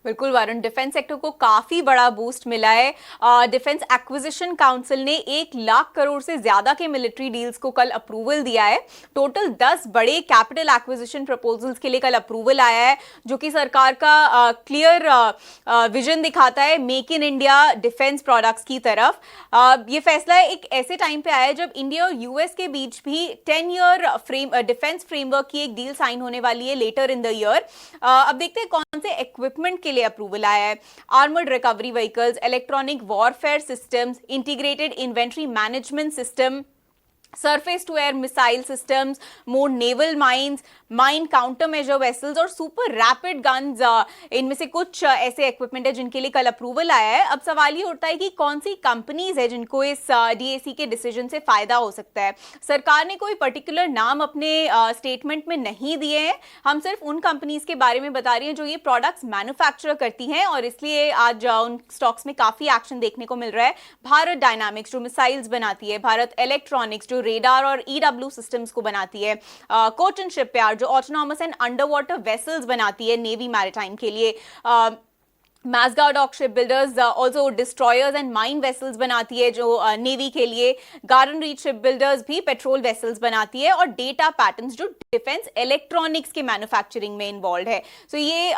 बिल्कुल वारुण, डिफेंस सेक्टर को काफी बड़ा बूस्ट मिला है। डिफेंस एक्विजिशन काउंसिल ने 1 लाख करोड़ से ज्यादा के मिलिट्री डील्स को कल अप्रूवल दिया है। टोटल 10 बड़े कैपिटल एक्विजिशन प्रपोजल्स के लिए कल अप्रूवल आया है, जो कि सरकार का क्लियर विजन दिखाता है make in India defence products की तरफ। ये फैसला एक ऐसे टाइम पे आया है जब इंडिया और यूएस के बीच भी 10 ईयर डिफेंस फ्रेमवर्क की एक डील साइन होने वाली है लेटर इन द ईयर। अब देखते हैं कौन से इक्विपमेंट के लिए अप्रूवल आया है। Armoured recovery vehicles, electronic warfare systems, integrated inventory management system, surface to air missile systems, more naval mines, mine counter measure vessels और सुपर रैपिड गन्स, इनमें से कुछ ऐसे इक्विपमेंट है जिनके लिए कल अप्रूवल आया है। अब सवाल ये उठता है कि कौन सी कंपनीज है जिनको इस डीएसी के डिसीजन से फायदा हो सकता है। सरकार ने कोई पर्टिकुलर नाम अपने स्टेटमेंट में नहीं दिए हैं, हम सिर्फ उन कंपनीज के बारे में बता रही हैं जो ये प्रोडक्ट्स मैन्युफैक्चर करती हैं, और इसलिए आज उन स्टॉक्स में काफी एक्शन देखने को मिल रहा है। भारत डायनामिक्स जो मिसाइल्स बनाती है, भारत इलेक्ट्रॉनिक्स जो रेडार और ईडब्ल्यू सिस्टम्स को बनाती है, कोटन शिपयार्ड जो autonomous and under water vessels बनाती है नेवी मैरिटाइम के लिए, मैसगार्ड ऑक ship builders also destroyers and mine vessels बनाती है जो नेवी के लिए, गार्डन रीच शिप बिल्डर्स भी पेट्रोल वेसल्स बनाती है, और डेटा पैटर्न्स जो डिफेंस इलेक्ट्रॉनिक्स के मैन्युफैक्चरिंग में इन्वॉल्व है। सो ये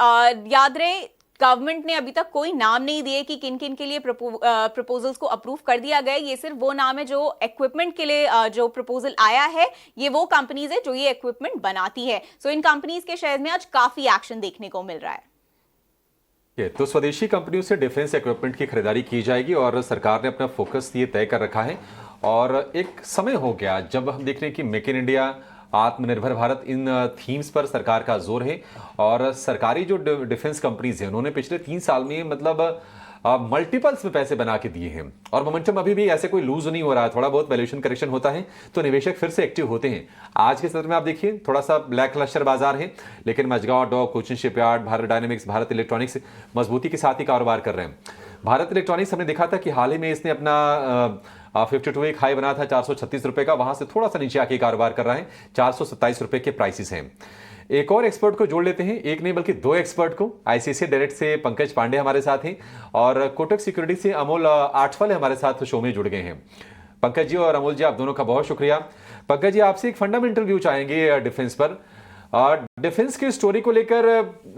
याद रहे, गवर्नमेंट ने अभी तक कोई नाम नहीं दिए कि किन किन के लिए प्रपोजल्स को अप्रूव कर दिया गया। ये सिर्फ वो नाम है जो इक्विपमेंट के लिए जो प्रपोजल आया है, ये वो कंपनीज है जो ये इक्विपमेंट बनाती है। सो इन कंपनीज के शेयर में आज काफी एक्शन देखने को मिल रहा है। तो स्वदेशी कंपनियों से डिफेंस इक्विपमेंट की खरीदारी की जाएगी, और सरकार ने अपना फोकस ये तय कर रखा है। और एक समय हो गया जब हम देख रहे हैं कि मेक इन इंडिया, आत्मनिर्भर भारत, इन थीम्स पर सरकार का जोर है। और सरकारी जो डिफेंस कंपनीज हैं उन्होंने पिछले 3 साल में मतलब मल्टीपल्स में पैसे बना के दिए हैं, और मोमेंटम अभी भी ऐसे कोई लूज नहीं हो रहा है। थोड़ा बहुत वैल्यूएशन करेक्शन होता है तो निवेशक फिर से एक्टिव होते हैं। आज के सत्र में आप देखिए थोड़ा सा ब्लैक लश्कर बाजार है, लेकिन Mazagon dock, Cochin shipyard, Bharat dynamics, Bharat electronics मजबूती के साथ ही कारोबार कर रहे हैं। भारत इलेक्ट्रॉनिक्स हमने देखा था कि हाल ही में इसने अपना 52 एक हाई बना था 436 रुपए का, वहां से थोड़ा सा नीचे आके कारोबार कर रहा है। 427 रुपए के प्राइसेस हैं। एक और एक्सपर्ट को जोड़ लेते हैं, एक नहीं बल्कि 2 एक्सपर्ट को। आईसीआईसीआई डायरेक्ट से पंकज पांडे हमारे साथ हैं, और कोटक सिक्योरिटी से अमोल आठवले हमारे साथ शो में जुड़ गए हैं। पंकज जी और अमोल जी, आप दोनों का बहुत शुक्रिया। पंकज जी, आपसे एक फंडामेंटल व्यू चाहेंगे डिफेंस पर। डिफेंस की स्टोरी को लेकर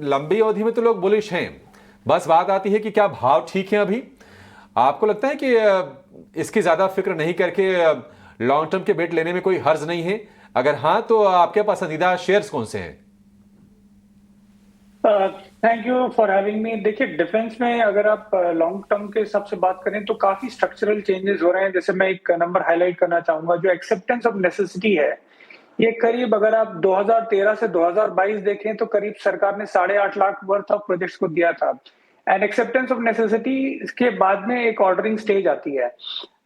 लंबी अवधि में तो लोग बुलिश हैं, बस बात आती है कि क्या भाव ठीक है अभी? आपको लगता है कि इसकी ज्यादा फिक्र नहीं करके लॉन्ग टर्म के बेट लेने में कोई हर्ज नहीं है? अगर हाँ तो आपके पसंदीदा शेयर्स कौन से हैं? Thank you for having me. देखिए, डिफेंस में अगर आप लॉन्ग टर्म के हिसाब से बात करें तो काफी स्ट्रक्चरल चेंजेस हो रहे हैं। जैसे मैं एक नंबर हाईलाइट करना चाहूंगा, जो एक्सेप्टेंस ऑफ नेसेसिटी है, ये करीब अगर आप 2013 से 2022 देखें तो करीब सरकार ने 8.5 लाख वर्थ ऑफ प्रोजेक्ट्स को दिया था। एंड एक्सेप्टेंस ऑफ नेसेसिटी के बाद में एक ऑर्डरिंग स्टेज आती है।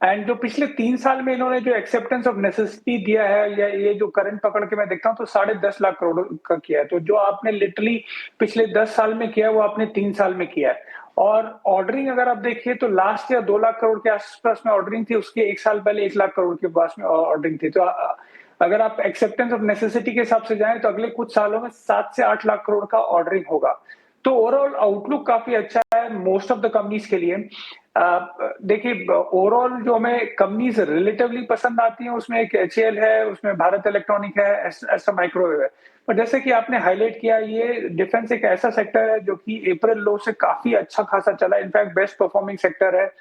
एंड जो पिछले 3 साल में इन्होंने जो एक्सेप्टेंस ऑफ नेसेसिटी दिया है, या ये जो करंट पकड़ के मैं देखता हूँ तो 10.5 लाख करोड़ का किया है। तो जो आपने लिटरली पिछले 10 साल में किया है, वो आपने 3 साल में किया है। और ऑर्डरिंग अगर आप देखिए तो लास्ट ईयर 2 लाख करोड़ के आसपास में ऑर्डरिंग थी, उसके 1 साल पहले 1 लाख करोड़ के पास में ऑर्डरिंग थी। तो अगर आप एक्सेप्टेंस ऑफ नेसेसिटी के हिसाब से जाएं तो अगले कुछ सालों में 7 से 8 लाख करोड़ का ऑर्डरिंग होगा। तो ओवरऑल आउटलुक काफी अच्छा है मोस्ट ऑफ द कंपनीज के लिए। देखिए, ओवरऑल जो हमें कंपनीज रिलेटिवली पसंद आती हैं उसमें एक HAL है, उसमें भारत इलेक्ट्रॉनिक है, एस्ट्रा माइक्रोवेव है। पर जैसे कि आपने हाईलाइट किया, ये डिफेंस एक ऐसा सेक्टर है जो कि अप्रैल लो से काफी अच्छा खासा चला, इनफैक्ट बेस्ट परफॉर्मिंग सेक्टर है।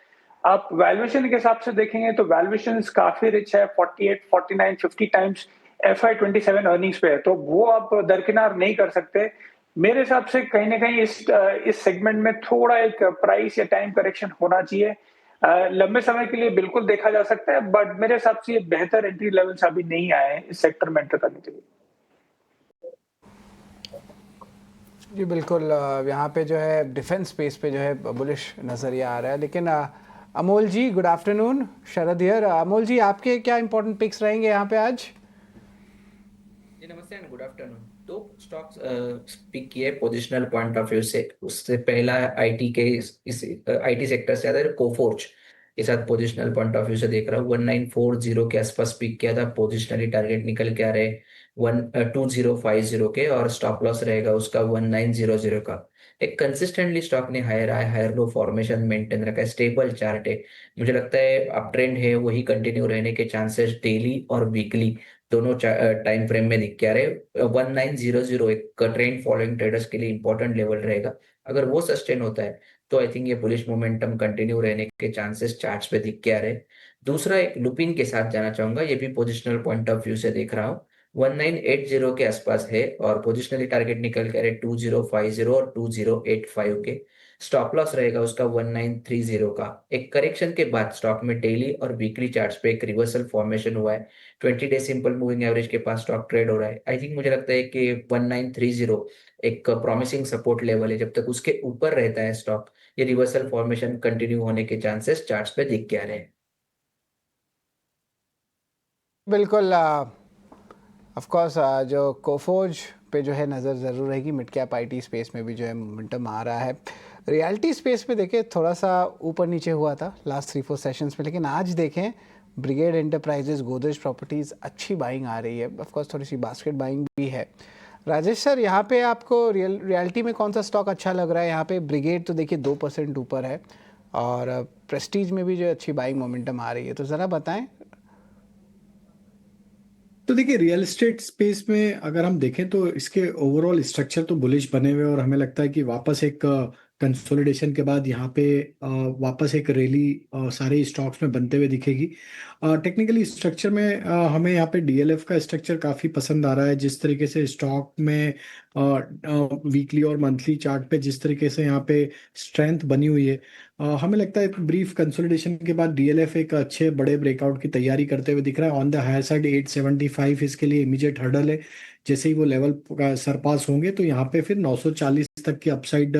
आप वैल्यूएशन के हिसाब से देखेंगे तो वैल्यूएशन काफी रिच है, 48, 49, 50 टाइम्स FY27 अर्निंग्स पे है, तो वो आप दरकिनार नहीं कर सकते। मेरे हिसाब से कहीं ना कहीं इस सेगमेंट में थोड़ा एक प्राइस या टाइम करेक्शन होना चाहिए। लंबे समय के लिए बिल्कुल देखा जा सकता है, बट मेरे हिसाब से ये बेहतर एंट्री लेवल्स अभी नहीं आए हैं इस सेक्टर में एंटर करने के लिए। जी बिल्कुल, यहाँ पे जो है डिफेंस स्पेस पे जो है बुलिश नज़रिया आ रहा है। लेकिन Amol ji, good afternoon, Sharad here. Amol ji, आपके क्या इंपॉर्टेंट पिक्स रहेंगे यहाँ पे आज? जी नमस्ते एंड गुड आफ्टरनून। तो स्टॉक्स पिक किए पोजिशनल पॉइंट ऑफ व्यू से। उससे पहला आईटी के इस आईटी सेक्टर से आता है कोफोर्ज के साथ पोजिशनल पॉइंट ऑफ व्यू से देख रहा हूँ। 1940 के आसपास पिक किया था, पोजिशनली टारगेट निकल के आ रहे 2050 के, और स्टॉप लॉस रहेगा उसका 1900 का। एक कंसिस्टेंटली स्टॉक ने हायर लो फॉर्मेशन मेंटेन रखा है, स्टेबल चार्ट है। मुझे लगता है अप ट्रेंड है वही कंटिन्यू रहने के चांसेस डेली और वीकली दोनों टाइम फ्रेम में दिख के आ रहे। 1900 एक ट्रेंड फॉलोइंग ट्रेडर्स के लिए इंपॉर्टेंट लेवल रहेगा। अगर वो सस्टेन होता है तो आई थिंक ये बुलिश मोमेंटम कंटिन्यू रहने के चांसेस चार्ट्स पे दिख के आ रहे। दूसरा एक लुपिन के साथ जाना चाहूंगा, ये भी पोजिशनल पॉइंट ऑफ व्यू से देख रहा हूँ। 1980 के आसपास है और पोजिशनली टारगेट निकल के आ रहे 2050 और 2085 के। स्टॉप लॉस रहेगा उसका 1930 का। एक करेक्शन के बाद स्टॉक में डेली और वीकली चार्ट्स पे एक रिवर्सल फॉर्मेशन हुआ है। 20 डे सिंपल मूविंग एवरेज के पास स्टॉक ट्रेड हो रहा है। आई थिंक मुझे लगता है कि 1930 एक प्रॉमिसिंग सपोर्ट लेवल है। जब तक उसके ऊपर रहता है स्टॉक, ये रिवर्सल फॉर्मेशन कंटिन्यू होने के चांसेस चार्ट्स पे दिख के आ रहे हैं। बिल्कुल, ऑफ कोर्स जो कोफोर्ज पे जो है नज़र ज़रूर रहेगी। मिड कैप आईटी स्पेस में भी जो है मोमेंटम आ रहा है। रियलिटी स्पेस पे देखें थोड़ा सा ऊपर नीचे हुआ था लास्ट 3-4 सेशंस में, लेकिन आज देखें ब्रिगेड एंटरप्राइजेस, गोदरेज प्रॉपर्टीज़ अच्छी बाइंग आ रही है। ऑफ कोर्स थोड़ी सी बास्केट बाइंग भी है। राजेश सर, यहाँ पे आपको रियलिटी में कौन सा स्टॉक अच्छा लग रहा है? यहाँ पे ब्रिगेड तो देखिए 2% ऊपर है और प्रेस्टीज में भी जो अच्छी बाइंग मोमेंटम आ रही है, तो ज़रा बताएं। तो देखिए, रियल एस्टेट स्पेस में अगर हम देखें तो इसके ओवरऑल स्ट्रक्चर तो बुलिश बने हुए, और हमें लगता है कि वापस एक कंसोलिडेशन के बाद यहाँ पे वापस एक रैली सारे स्टॉक्स में बनते हुए दिखेगी। टेक्निकली स्ट्रक्चर में हमें यहाँ पे डीएलएफ का स्ट्रक्चर काफ़ी पसंद आ रहा है। जिस तरीके से स्टॉक में वीकली और मंथली चार्ट पे जिस तरीके से यहाँ पे स्ट्रेंथ बनी हुई है, हमें लगता है ब्रीफ कंसोलिडेशन के बाद डीएलएफ एक अच्छे बड़े ब्रेकआउट की तैयारी करते हुए दिख रहा है। ऑन द हायर साइड 875 इसके लिए इमीडिएट हर्डल है। जैसे ही वो लेवल सरपास होंगे तो यहाँ पे फिर 940 तक की अपसाइड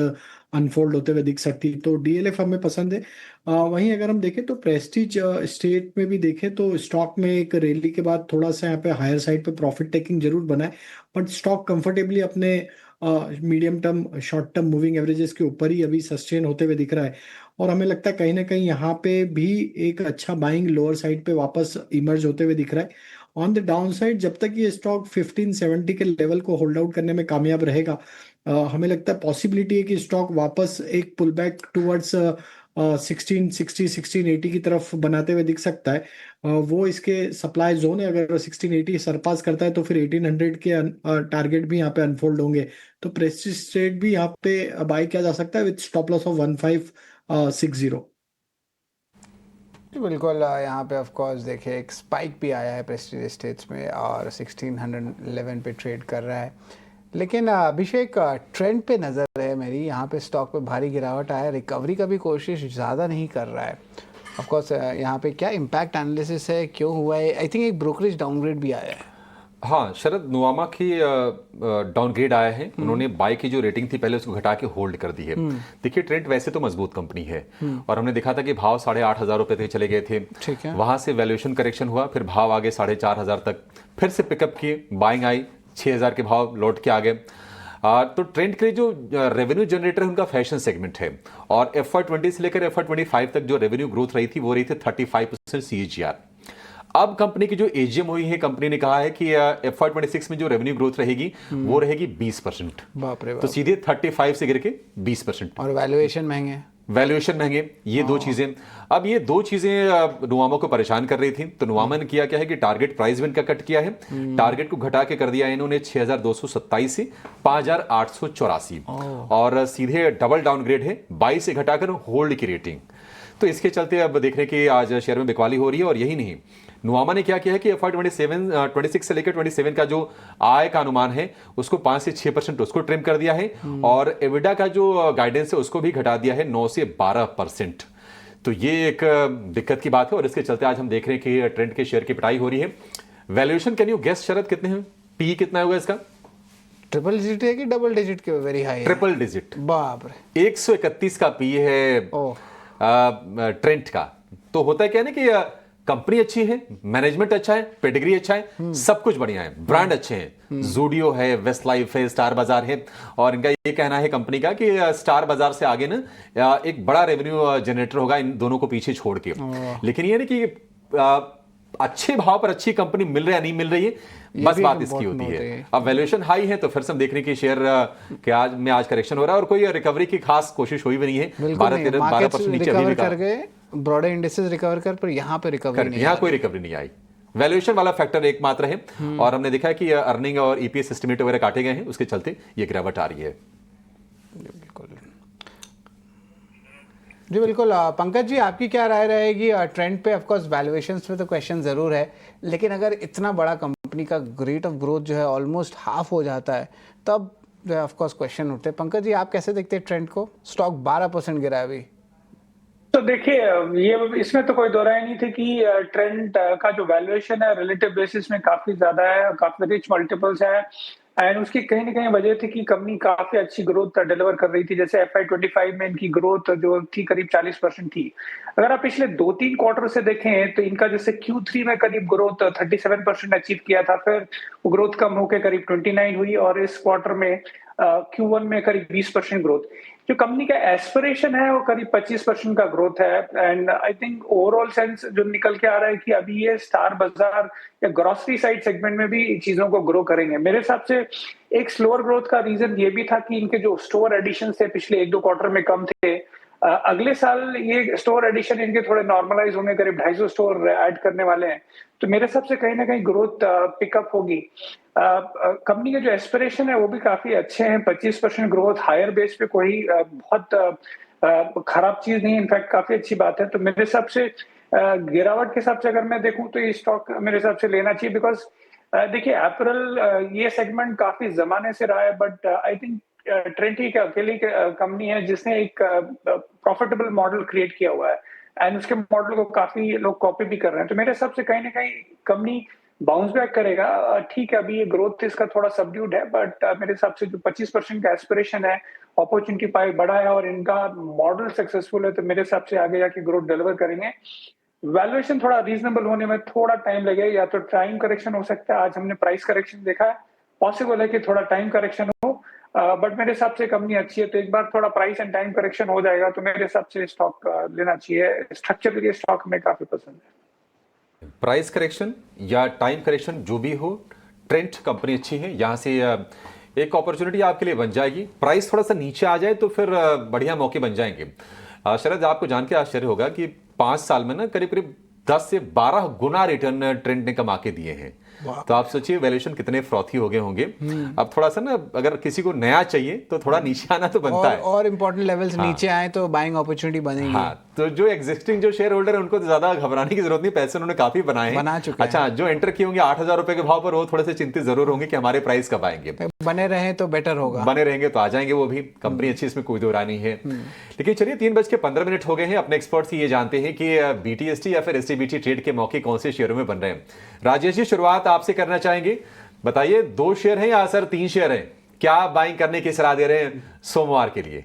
अनफोल्ड होते हुए दिख सकती है। तो डीएलएफ हमें पसंद है। वहीं अगर हम देखें तो प्रेस्टीज स्टेट में भी देखें तो स्टॉक में एक रैली के बाद थोड़ा सा यहाँ पे हायर साइड पे प्रॉफिट टेकिंग जरूर बना है, बट स्टॉक कंफर्टेबली अपने medium term short term moving averages के ऊपर ही अभी सस्टेन होते हुए दिख रहा है। और हमें लगता है कहीं ना कहीं यहाँ पे भी एक अच्छा बाइंग लोअर साइड पे वापस इमर्ज होते हुए दिख रहा है। ऑन द डाउन साइड जब तक ये स्टॉक 1570 के लेवल को होल्ड आउट करने में कामयाब रहेगा, हमें लगता है पॉसिबिलिटी है कि स्टॉक वापस एक पुल बैक टूवर्ड्स 1660 1680 की तरफ बनाते हुए दिख सकता है। वो इसके सप्लाई जोन है। अगर 1680 सरपास करता है तो फिर 1800 के टारगेट भी यहाँ पे अनफोल्ड होंगे। तो प्रेस्टीज स्टेट भी यहाँ पे बाय किया जा सकता है विद स्टॉप लॉस ऑफ 1560। बिल्कुल, यहाँ पे ऑफ कोर्स देखिए एक स्पाइक भी आया है प्रेस्टीज स्टेट्स में और 1611 पे ट्रेड कर रहा है। लेकिन अभिषेक, ट्रेंड पे नज़र है मेरी। यहाँ पे स्टॉक पे भारी गिरावट आया, रिकवरी का भी कोशिश ज़्यादा नहीं कर रहा है। ऑफकोर्स यहाँ पे क्या इम्पैक्ट एनालिसिस है, क्यों हुआ है? आई थिंक एक ब्रोकरेज डाउनग्रेड भी आया है। हाँ शरद, नुआमा की डाउनग्रेड आया है। उन्होंने बाय की जो रेटिंग थी पहले उसको घटा के होल्ड कर दी है। देखिए ट्रेंट वैसे तो मजबूत कंपनी है और हमने देखा था कि भाव 8,500 रुपए तक चले गए थे। ठीक है। वहां से वैल्यूएशन करेक्शन हुआ, फिर भाव आगे 4,500 तक फिर से पिकअप किए, बाइंग आई, 6,000 के भाव लौट के आ गए। तो ट्रेंड के लिए जो रेवेन्यू जनरेटर है उनका फैशन सेगमेंट है और FY20 से लेकर FY25 तक जो रेवेन्यू ग्रोथ रही थी वो रही थी 35% CAGR। अब कंपनी की जो एजीएम हुई है, कंपनी ने कहा है कि FY26 में जो रेवेन्यू ग्रोथ रहेगी वो रहेगी 20%। बाप रे बाप। तो सीधे 35 से गिर के 20%। और वैल्यूएशन महंगे, वैल्यूएशन महंगे, ये दो चीजें। अब ये दो चीजें नुआमा को परेशान कर रही थी, तो नुआमा ने किया क्या है कि टारगेट प्राइस भी इनका कट किया है। टारगेट को घटा के कर दिया है इन्होंने 6,227 से 5,884 और सीधे डबल डाउनग्रेड है, 22 से घटाकर होल्ड की रेटिंग। तो इसके चलते अब देख रहे हैं कि आज शेयर में बिकवाली हो रही है। और यही नहीं, नुआमा ने क्या किया है कि FY26 से लेकर 27 का जो आय का अनुमान है उसको 5 से 6% उसको ट्रिम कर दिया है और एविडा का जो गाइडेंस है उसको भी घटा दिया है 9 से 12%। तो ये एक दिक्कत की बात है और इसके चलते आज हम देख रहे हैं कि ट्रेंड के शेयर की पिटाई हो रही है। वैल्यूएशन कैन यू गेस शरद कितने हैं? पी कितना होगा इसका? ट्रिपल डिजिट है कि डबल डिजिट के? Very high, triple digit. बाप रे, 131 का पी है ट्रेंट का। तो होता है क्या ना कि कंपनी अच्छी है, मैनेजमेंट अच्छा है, पेडिग्री अच्छा है, सब कुछ बढ़िया है, ब्रांड अच्छे हैं, जूडियो है, वेस्ट लाइफ है, स्टार बाजार है। और इनका ये कहना है कंपनी का कि स्टार बाजार से आगे ना एक बड़ा रेवेन्यू जनरेटर होगा इन दोनों को पीछे छोड़ के। लेकिन ये ना कि अच्छे भाव पर अच्छी कंपनी मिल रही है नहीं मिल रही है, बस बात इसकी होती है। अब वैल्यूएशन हाई है तो फिर से हम देख रहे हैं कि शेयर के आज करेक्शन हो रहा है और कोई रिकवरी की खास कोशिश हुई भी नहीं है। 12% नीचे अभी भी कर गए, ब्रॉडर इंडेक्सेस रिकवर कर, पर यहाँ पे रिकवरी नहीं, यहाँ कोई रिकवरी नहीं आई। वैल्यूएशन वाला फैक्टर एकमात्र है और हमने देखा है कि अर्निंग और ईपीएस एस्टिमेट वगैरह काटे गए हैं, उसके चलते ये गिरावट आ रही है। जी बिल्कुल। पंकज जी, आपकी क्या राय रहेगी ट्रेंड पे? ऑफ कोर्स वैल्यूएशंस पे तो क्वेश्चन जरूर है, लेकिन अगर इतना बड़ा कंपनी का रेट ऑफ ग्रोथ जो है ऑलमोस्ट हाफ हो जाता है तब जो है ऑफ कोर्स क्वेश्चन उठते हैं। पंकज जी, आप कैसे देखते हैं ट्रेंड को? स्टॉक 12% गिरा है अभी। तो देखिए, ये इसमें तो कोई दो राय नहीं थी कि ट्रेंड का जो वैल्यूएशन है रिलेटिव बेसिस में काफी ज्यादा है, काफी रिच मल्टीपल्स है एंड उसकी कहीं ना कहीं वजह थी कि कंपनी काफी अच्छी ग्रोथ डिलीवर कर रही थी। जैसे FY25 में इनकी ग्रोथ जो थी करीब 40% थी। अगर आप पिछले 2-3 क्वार्टर से देखें तो इनका जैसे Q3 में करीब ग्रोथ 37% अचीव किया था, फिर वो ग्रोथ कम होकर करीब 29 हुई और इस क्वार्टर में Q1 में करीब 20% ग्रोथ। जो कंपनी का एस्पिरेशन है वो करीब 25% का ग्रोथ है and I think overall sense जो निकल के आ रहा है कि अभी ये स्टार बाजार या ग्रोसरी साइड सेगमेंट में भी चीजों को ग्रो करेंगे। मेरे हिसाब से एक स्लोअर ग्रोथ का रीजन ये भी था कि इनके जो स्टोर एडिशन थे पिछले 1-2 क्वार्टर में कम थे। अगले साल ये स्टोर एडिशन इनके थोड़े नॉर्मलाइज होंगे, करीब 250 स्टोर ऐड करने वाले हैं, तो मेरे हिसाब से कहीं ना कहीं ग्रोथ पिकअप होगी। कंपनी के जो एस्पिरेशन है वो भी काफी अच्छे हैं, 25% ग्रोथ हायर बेस पे कोई बहुत खराब चीज नहीं है, इनफैक्ट काफी अच्छी बात है। तो मेरे हिसाब से गिरावट के हिसाब से अगर मैं देखूं तो ये स्टॉक मेरे हिसाब से लेना चाहिए बिकॉज देखिए एप्रल ये सेगमेंट काफी जमाने से रहा है, बट आई थिंक ट्रेंड ही अकेली कंपनी है जिसने एक प्रॉफिटेबल मॉडल क्रिएट किया हुआ है एंड उसके मॉडल को काफी लोग कॉपी भी कर रहे हैं। तो मेरे हिसाब से कहीं ना कहीं कंपनी बाउंस बैक करेगा। ठीक है, अभी ये ग्रोथ इसका थोड़ा सबड्यूड है, बट मेरे हिसाब से जो 25% का एस्पिरेशन है, अपॉर्चुनिटी पाई बड़ा है और इनका मॉडल सक्सेसफुल है, तो मेरे हिसाब से आगे जाके ग्रोथ डिलीवर करेंगे। वैल्यूएशन थोड़ा रीजनेबल होने में थोड़ा टाइम लगेगा, या तो टाइम करेक्शन हो सकता है, आज हमने प्राइस करेक्शन देखा है, पॉसिबल है कि थोड़ा टाइम करेक्शन हो, बट मेरे हिसाब से कंपनी अच्छी है, तो एक बार थोड़ा प्राइस एंड टाइम करेक्शन हो जाएगा तो मेरे हिसाब से स्टॉक लेना चाहिए। स्ट्रक्चर के लिए स्टॉक में काफी पसंद है। प्राइस करेक्शन या टाइम करेक्शन जो भी हो, ट्रेंड कंपनी अच्छी है, यहाँ से एक अपॉर्चुनिटी आपके लिए बन जाएगी। प्राइस थोड़ा सा नीचे आ जाए तो फिर बढ़िया मौके बन जाएंगे। शरद, आपको जान के आश्चर्य होगा कि 5 साल में ना करीब करीब 10 से 12 गुना रिटर्न ट्रेंड ने कमा के दिए हैं। तो आप सोचिए वैल्यूएशन कितने फ्रॉथी हो गए होंगे। अब थोड़ा सा ना अगर किसी को नया चाहिए तो थोड़ा नीचे आना तो बनता है, और इंपॉर्टेंट लेवल्स नीचे आए तो बाइंग अपॉर्चुनिटी बनेगी। हाँ, तो जो एग्जिस्टिंग जो शेयर होल्डर है उनको तो ज्यादा घबराने की जरूरत नहीं, पैसे उन्होंने काफी बना चुके हैं। अच्छा, जो एंटर किए होंगे 8,000 रुपए के भाव पर, वो थोड़े से चिंतित जरूर होंगे कि हमारे प्राइस कब आएंगे। बने रहे तो बेटर होगा, बने रहेंगे तो आ जाएंगे वो भी। कंपनी अच्छी, इसमें कोई दो राय नहीं है। लेकिन चलिए 3:15 हो गए हैं। अपने एक्सपर्ट से ये जानते हैं कि BTST या फिर STBT ट्रेड के मौके कौन से शेयरों में बन रहे हैं। राजेश जी, शुरुआत आपसे करना चाहेंगे। बताइए 2 शेयर हैं या सर 3 शेयर हैं, क्या बाइंग करने की सलाह दे रहे हैं सोमवार के लिए?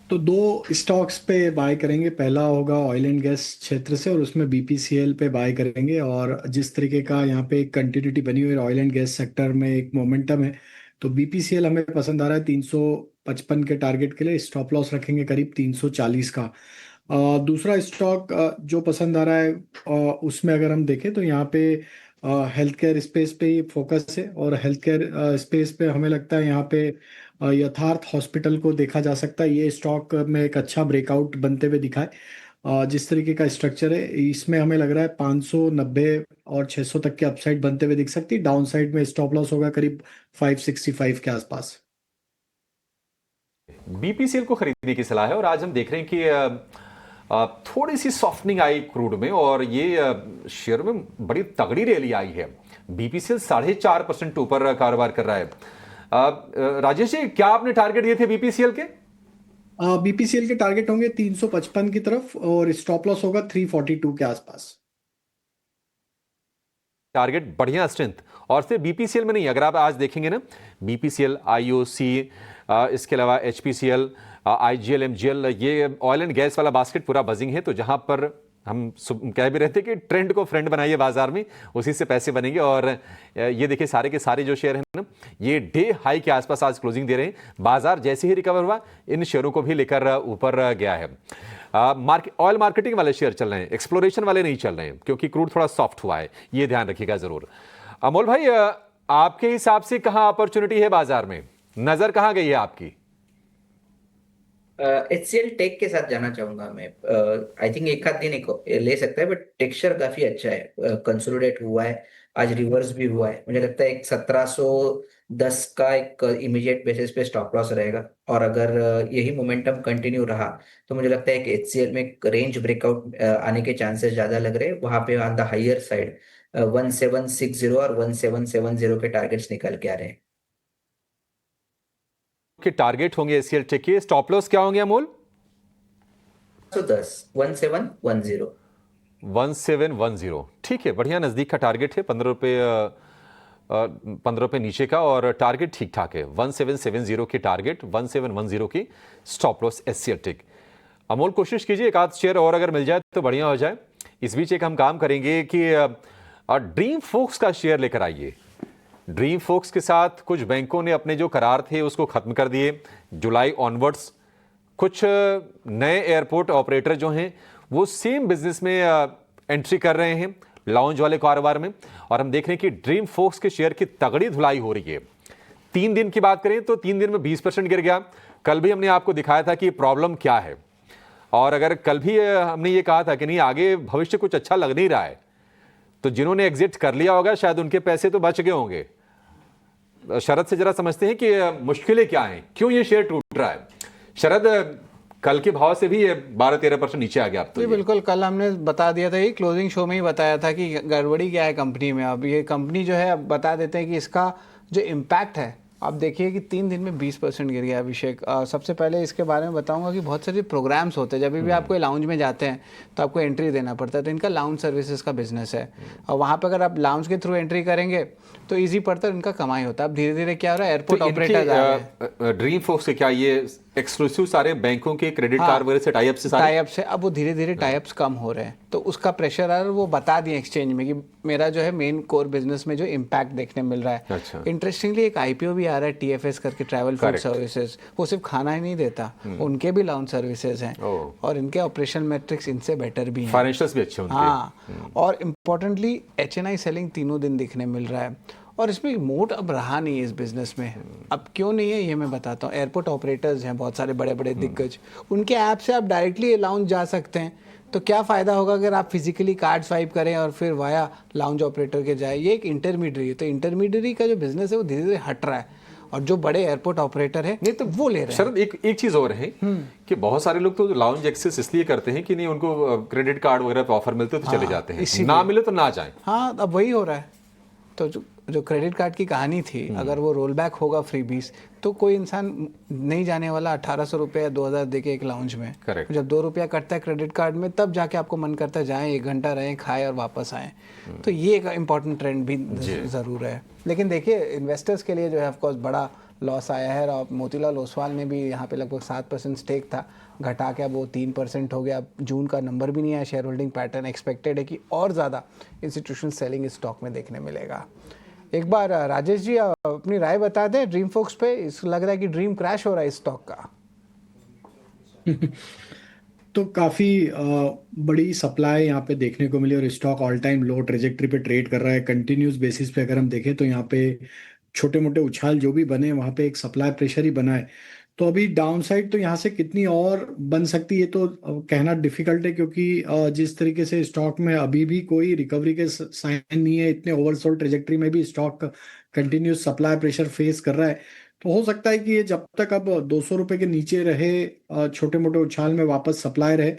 तो 2 स्टॉक्स पे बाय करेंगे। पहला होगा ऑयल एंड गैस क्षेत्र से, और उसमें बीपीसीएल पे बाय करेंगे। और जिस तरीके का यहाँ पे एक कंटिन्यूटी बनी हुई है ऑयल एंड गैस सेक्टर में, एक मोमेंटम है, तो बीपीसीएल हमें पसंद आ रहा है। 355 के टारगेट के लिए स्टॉप लॉस रखेंगे करीब 340 का। दूसरा स्टॉक जो पसंद आ रहा है उसमें अगर हम देखें तो यहाँ पे हेल्थ केयर स्पेस पे ही फोकस है। और हेल्थ केयर स्पेस पे हमें लगता है यहाँ पे यथार्थ हॉस्पिटल को देखा जा सकता है। ये स्टॉक में एक अच्छा ब्रेकआउट बनते हुए दिखा है। जिस तरीके का स्ट्रक्चर है इसमें हमें लग रहा है 590 और 600 तक के अपसाइड बनते हुए दिख सकती है। डाउन साइड में स्टॉप लॉस होगा करीब 565 के आसपास। बीपीसीएल को खरीदने की सलाह है और आज हम देख रहे हैं कि थोड़ी सी सॉफ्टनिंग आई क्रूड में और ये शेयर में बड़ी तगड़ी रैली आई है। बीपीसीएल 4.5% ऊपर कारोबार कर रहा है। राजेश जी, क्या आपने टारगेट दिए थे बीपीसीएल के? बीपीसीएल के टारगेट होंगे 355 की तरफ और स्टॉप लॉस होगा 342 के आसपास। टारगेट बढ़िया स्ट्रेंथ। और सिर्फ बीपीसीएल में नहीं, अगर आप आज देखेंगे ना, बीपीसीएल, आईओसी, इसके अलावा एचपीसीएल, आईजीएल, एमजीएल, ये ऑयल एंड गैस वाला बास्केट पूरा बजिंग है। तो जहां पर हम कह भी रहते कि ट्रेंड को फ्रेंड बनाइए बाजार में, उसी से पैसे बनेंगे। और ये देखिए सारे के सारे जो शेयर हैं ना, ये डे हाई के आसपास आज क्लोजिंग दे रहे हैं। बाजार जैसे ही रिकवर हुआ इन शेयरों को भी लेकर ऊपर गया है। ऑयल मार्केटिंग वाले शेयर चल रहे हैं, एक्सप्लोरेशन वाले नहीं चल रहे हैं क्योंकि क्रूड थोड़ा सॉफ्ट हुआ है, ये ध्यान रखिएगा जरूर। अमोल भाई, आपके हिसाब से कहां अपॉर्चुनिटी है बाजार में, नजर कहां गई है आपकी? HCL टेक के साथ जाना चाहूंगा मैं। आई थिंक एक आध दिन ले सकता है, बट टेक्सचर काफी अच्छा है, कंसोलिडेट हुआ है, आज रिवर्स भी हुआ है। मुझे लगता है एक 1710 का एक इमीडिएट बेसिस पे स्टॉप लॉस रहेगा। और अगर यही मोमेंटम कंटिन्यू रहा तो मुझे लगता है कि HCL में एक रेंज ब्रेकआउट आने के चांसेस ज्यादा लग रहे हैं। वहां पे ऑन द हायर साइड 1760 और 1770 के टारगेट्स निकल के आ रहे हैं। के टारगेट होंगे एचसीएल टेक के, स्टॉप लॉस क्या होंगे अमोल? 1710 1710। ठीक है, बढ़िया नजदीक का टारगेट है, 15 रुपए नीचे का, और टारगेट ठीक ठाक है। 1770 की टारगेट, 1710 की stop loss HCL tech. Amol, कोशिश कीजिए एक आध शेयर और अगर मिल जाए तो बढ़िया हो जाए। इस बीच एक हम काम करेंगे कि ड्रीम फोक्स का शेयर लेकर आइए। ड्रीम फोक्स के साथ कुछ बैंकों ने अपने जो करार थे उसको खत्म कर दिए जुलाई ऑनवर्ड्स। कुछ नए एयरपोर्ट ऑपरेटर जो हैं वो सेम बिजनेस में एंट्री कर रहे हैं, लाउंज वाले कारोबार में। और हम देख रहे हैं कि ड्रीम फोक्स के शेयर की तगड़ी धुलाई हो रही है। 3 दिन की बात करें तो 3 दिन में 20% गिर गया। कल भी हमने आपको दिखाया था कि प्रॉब्लम क्या है, और अगर कल भी हमने ये कहा था कि नहीं आगे भविष्य कुछ अच्छा लग नहीं रहा है, तो जिन्होंने एग्जिट कर लिया होगा शायद उनके पैसे तो बच गए होंगे। शरद से जरा समझते हैं कि मुश्किलें क्या हैं, क्यों ये शेयर टूट रहा है। शरद, कल के भाव से भी ये 12-13% नीचे आ गया अब तो। जी बिल्कुल, कल हमने बता दिया था, ये क्लोजिंग शो में ही बताया था कि गड़बड़ी क्या है कंपनी में। अब ये कंपनी जो है अब बता देते हैं कि इसका जो इम्पैक्ट है, आप देखिए कि 3 दिन में 20% गिर गया। अभिषेक, सबसे पहले इसके बारे में बताऊंगा कि बहुत सारे प्रोग्राम्स होते हैं। जब भी आप कोई लाउंज में जाते हैं तो आपको एंट्री देना पड़ता है। तो इनका लाउंज सर्विसेज का बिजनेस है, और वहाँ पर अगर आप लाउंज के थ्रू एंट्री करेंगे तो ईजी पड़ता है, इनका कमाई होता है। अब धीरे धीरे क्या हो रहा है, एयरपोर्ट ऑपरेटर आ रहे हैं। ड्रीम फोक्स से क्या ये एक्सक्लूसिव सारे बैंकों के क्रेडिट कार्ड वगैरह से टाइप से अब वो धीरे धीरे टाइप्स कम हो रहे हैं, तो उसका प्रेशर आ रहा है। वो बता दिए एक्सचेंज में कि मेरा जो है मेन कोर बिजनेस में जो इम्पैक्ट देखने मिल रहा है। अच्छा। इंटरेस्टिंगली एक आईपीओ भी आ रहा है TFS करके, ट्रैवल फूड सर्विसेज। वो सिर्फ खाना ही नहीं देता, उनके भी लाउंज सर्विसेज हैं, और इनके ऑपरेशन मैट्रिक्स इनसे बेटर भी हैं, फाइनेंशियल्स भी अच्छे होंगे। हाँ, और इम्पोर्टेंटली HNI सेलिंग तीनों दिन दिखने मिल रहा है। और इसमें मोट अब रहा नहीं है इस बिजनेस में। अब क्यों नहीं है ये मैं बताता हूँ। एयरपोर्ट ऑपरेटर्स हैं बहुत सारे बड़े बड़े दिग्गज, उनके ऐप से आप डायरेक्टली लाउंज जा सकते हैं। तो क्या फ़ायदा होगा अगर आप फिजिकली कार्ड स्वाइप करें और फिर वाया लाउंज ऑपरेटर के जाए। ये एक इंटरमीडियरी है, तो इंटरमीडियरी का जो बिजनेस है वो धीरे धीरे हट रहा है, और जो बड़े एयरपोर्ट ऑपरेटर है नहीं तो वो ले रहे हैं। शरद, एक चीज और है कि बहुत सारे लोग तो लाउंज एक्सेस इसलिए करते हैं कि नहीं उनको क्रेडिट कार्ड वगैरह पे ऑफर मिलते तो चले जाते हैं, ना मिले तो ना जाए। हाँ, अब वही हो रहा है। तो जो जो क्रेडिट कार्ड की कहानी थी, अगर वो रोल बैक होगा फ्रीबीज, तो कोई इंसान नहीं जाने वाला 1800 रुपये या 2000 दे के एक लाउंज में। Correct. जब 2 रुपया कटता है क्रेडिट कार्ड में, तब जाके आपको मन करता है जाएं, 1 घंटा रहें, खाएं और वापस आएं। तो ये एक इम्पॉर्टेंट ट्रेंड भी ज़रूर है। लेकिन देखिए, इन्वेस्टर्स के लिए जो है ऑफकोर्स बड़ा लॉस आया है, और मोतीलाल ओसवाल ने भी यहाँ पे लगभग 7% स्टेक था, घटा के अब वो 3% हो गया। जून का नंबर भी नहीं आया, शेयर होल्डिंग पैटर्न एक्सपेक्टेड है कि और ज़्यादा इंस्टीट्यूशनल सेलिंग इस स्टॉक में देखने मिलेगा। एक बार राजेश जी अपनी राय बता दें ड्रीम फोक्स पे। इस लग रहा है कि ड्रीम क्रैश हो रहा है इस स्टॉक का। तो काफ़ी बड़ी सप्लाई यहाँ पे देखने को मिली और स्टॉक ऑल टाइम लो ट्रेजेक्टरी पे ट्रेड कर रहा है। कंटिन्यूस बेसिस पे अगर हम देखें तो यहाँ पे छोटे मोटे उछाल जो भी बने, वहाँ पे एक सप्लाई प्रेशर ही बना है। तो अभी डाउनसाइड तो यहाँ से कितनी और बन सकती है तो कहना डिफिकल्ट है, क्योंकि जिस तरीके से स्टॉक में अभी भी कोई रिकवरी के साइन नहीं है, इतने ओवरसोल्ड ट्रेजेक्टरी में भी stock continuous supply pressure face कर रहा है। तो हो सकता है कि ये जब तक अब 200 रुपए के नीचे रहे, छोटे मोटे उछाल में वापस सप्लाई रहे,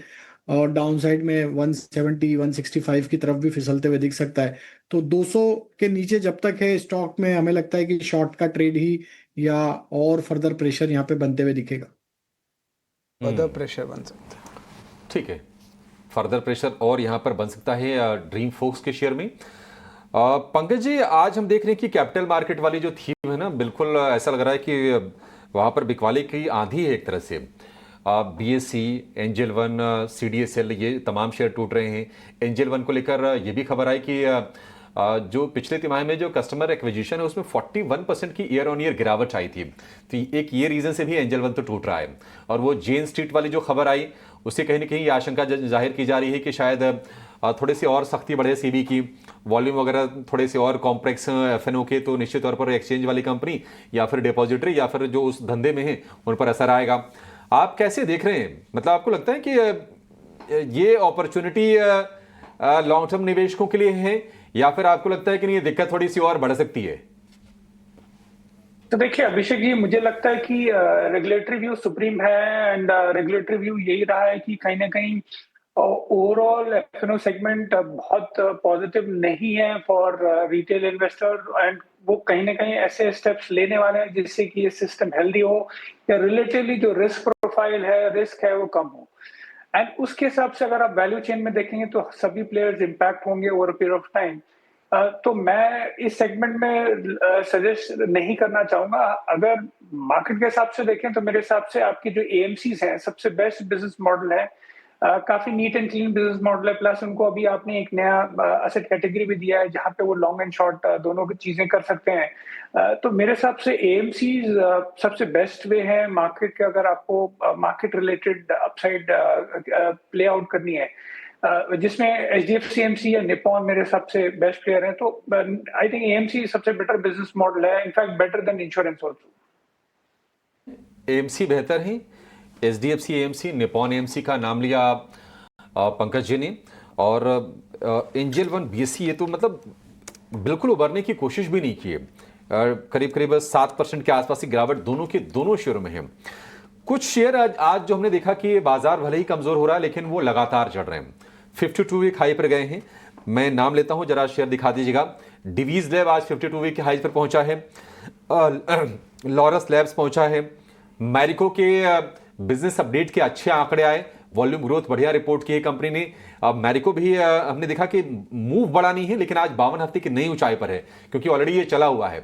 और डाउन साइड में 170 165 की तरफ भी फिसलते हुए दिख सकता है। तो 200 के नीचे जब तक है स्टॉक में, हमें लगता है कि शॉर्ट का ट्रेड ही या और फर्दर प्रेशर यहाँ पे बनते हुए दिखेगा। फर्दर प्रेशर बन सकता है। ठीक है, फर्दर प्रेशर और यहाँ पर बन सकता है ड्रीम फोक्स के शेयर में। पंकज जी, आज हम देख रहे हैं कि कैपिटल मार्केट वाली जो थीम है ना, बिल्कुल ऐसा लग रहा है कि वहाँ पर बिकवाली की आंधी है एक तरह से। BSE, एंजल वन, CDSL, ये तमाम शेयर टूट रहे हैं। एंजल वन को लेकर ये भी खबर आई कि जो पिछले तिमाही में जो कस्टमर एक्विजिशन है उसमें 41% की ईयर ऑन ईयर गिरावट आई थी। तो एक ये रीजन से भी एंजल वन तो टूट रहा है। और वो जेन स्ट्रीट वाली जो खबर आई, उससे कहीं ना कहीं ये आशंका जाहिर की जा रही है कि शायद थोड़े से और सख्ती बढ़े सीबी की, वॉल्यूम वगैरह थोड़े से और कॉम्प्लेक्स FNO के, तो निश्चित तौर पर एक्सचेंज वाली कंपनी या फिर डिपॉजिटरी या फिर जो उस धंधे में है उन पर असर आएगा। आप कैसे देख रहे हैं? मतलब आपको लगता है कि ये अपॉर्चुनिटी लॉन्ग टर्म निवेशकों के लिए है, या फिर आपको लगता है कि नहीं, ये दिक्कत थोड़ी सी और बढ़ सकती है? तो देखिए अभिषेक जी, मुझे लगता है कि रेगुलेटरी व्यू सुप्रीम है, एंड रेगुलेटरी व्यू यही रहा है कि कहीं ना कहीं ओवरऑल FNO सेगमेंट बहुत पॉजिटिव नहीं है फॉर रिटेल इन्वेस्टर, एंड वो कहीं ना कहीं ऐसे स्टेप्स लेने वाले हैं जिससे कि ये सिस्टम हेल्दी हो, या रिलेटिवली जो रिस्क प्रोफाइल है, रिस्क है, वो कम हो। एंड उसके हिसाब से अगर आप वैल्यू चेन में देखेंगे तो सभी प्लेयर्स इंपैक्ट होंगे ओवर पीरियड ऑफ टाइम। तो मैं इस सेगमेंट में सजेस्ट नहीं करना चाहूंगा। अगर मार्केट के हिसाब से देखें तो मेरे हिसाब से आपकी जो AMCs हैं सबसे बेस्ट बिजनेस मॉडल है, काफी neat and clean business model है, प्लस उनको अभी आपने एक नया असेट कैटेगरी भी दिया है जहां पे वो लॉन्ग एंड शॉर्ट दोनों की चीजें कर सकते हैं। तो मेरे हिसाब से AMCs सबसे बेस्ट वे है मार्केट के, अगर आपको market related upside play out करनी है, जिसमें HDFC AMC या निपॉन मेरे सबसे बेस्ट प्लेयर हैं। तो आई थिंक AMC सबसे बेटर बिजनेस मॉडल है, in fact better than insurance also. AMC बेहतर है, HDFC AMC, निपॉन AMC का नाम लिया पंकज जी ने, और एंजल वन BSE, ये तो मतलब बिल्कुल उभरने की कोशिश भी नहीं की है। करीब करीब 7% के आसपास की गिरावट दोनों शेयरों में है। कुछ शेयर आज जो हमने देखा कि बाजार भले ही कमजोर हो रहा है, लेकिन वो लगातार चढ़ रहे हैं, 52 वीक हाई पर गए हैं। मैं नाम लेता हूं, जरा शेयर दिखा दीजिएगा। डिवीज लैब आज 52 वीक के हाई पर पहुंचा है, लॉरस लैब्स पहुंचा है, मैरिको के बिजनेस अपडेट के अच्छे आंकड़े आए, वॉल्यूम ग्रोथ बढ़िया रिपोर्ट की है कंपनी ने। अब मैरिको भी हमने देखा कि मूव बड़ा नहीं है, लेकिन आज 52 हफ्ते की नई ऊंचाई पर है, क्योंकि ऑलरेडी ये चला हुआ है।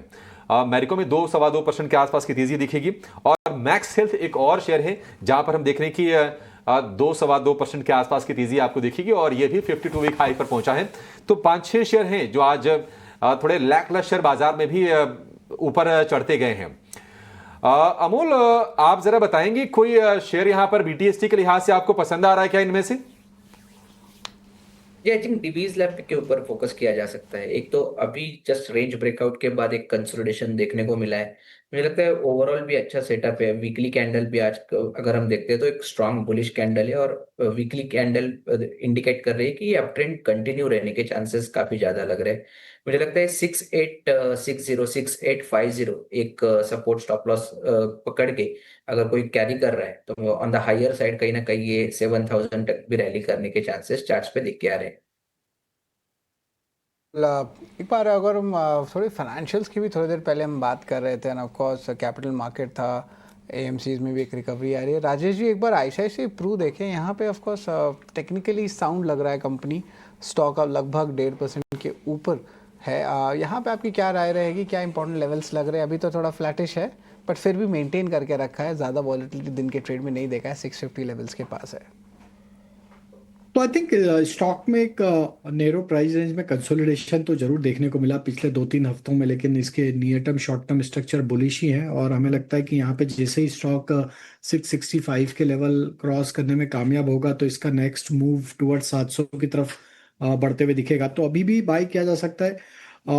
मैरिको में 2-2.25% के आसपास की तेजी दिखेगी। और मैक्स हेल्थ एक और शेयर है जहां पर हम देख रहे हैं कि 2-2.25% के आसपास की तेजी आपको दिखेगी, और ये भी 52 वीक हाई पर पहुंचा है। तो 5-6 शेयर हैं जो आज थोड़े लैकलस्टर बाजार में भी ऊपर चढ़ते गए हैं। अमोल, आप जरा बताएंगे कोई शेयर यहां पर BTST के लिहाज से आपको पसंद आ रहा है क्या इनमें से? आई थिंक डिवीज लैब के ऊपर फोकस किया जा सकता है। एक तो अभी जस्ट रेंज ब्रेकआउट के बाद एक कंसोलिडेशन देखने को मिला है, मुझे लगता है ओवरऑल भी अच्छा सेटअप है। वीकली कैंडल भी आज अगर हम देखते हैं तो एक स्ट्रांग बुलिश कैंडल है, और वीकली कैंडल इंडिकेट कर रही है कि ये अप ट्रेंड कंटिन्यू रहने के चांसेस काफी ज्यादा लग रहे हैं। मुझे लगता है 6860 6850 एक सपोर्ट स्टॉप लॉस पकड़ के अगर कोई कैरी कर रहा है तो ऑन द हायर साइड कहीं ना कहीं ये 7000 तक भी रैली करने के चांसेस चार्ट्स पे दिख के आ रहे हैं। एक बार अगर हम थोड़ी फाइनेंशियल्स की भी थोड़ी देर पहले हम बात कर रहे थे, end of course capital market था, एएमसीज में भी एक रिकवरी आ रही है। राजेश जी, एक बार आईसीआईसीआई प्रू देखें, यहाँ पे ऑफ कोर्स टेक्निकली साउंड लग रहा है कंपनी, स्टॉक अब लगभग 1.5% के ऊपर है। यहाँ पे आपकी क्या राय रहेगी, क्या इंपॉर्टेंट लेवल्स लग रहे हैं? अभी तो थोड़ा फ्लैटिश है बट फिर भी मेंटेन करके रखा है, ज़्यादा वॉलेटिलिटी दिन के ट्रेड में नहीं देखा है, 650 लेवल्स के पास है। तो आई थिंक स्टॉक में एक नैरो प्राइस रेंज में कंसोलिडेशन तो जरूर देखने को मिला पिछले 2-3 हफ्तों में, लेकिन इसके near term short term structure bullish ही है और हमें लगता है कि यहाँ पे जैसे ही स्टॉक 665 के लेवल क्रॉस करने में कामयाब होगा तो इसका नेक्स्ट मूव टुवर्ड 700 की तरफ बढ़ते हुए दिखेगा। तो अभी भी बाय किया जा सकता है।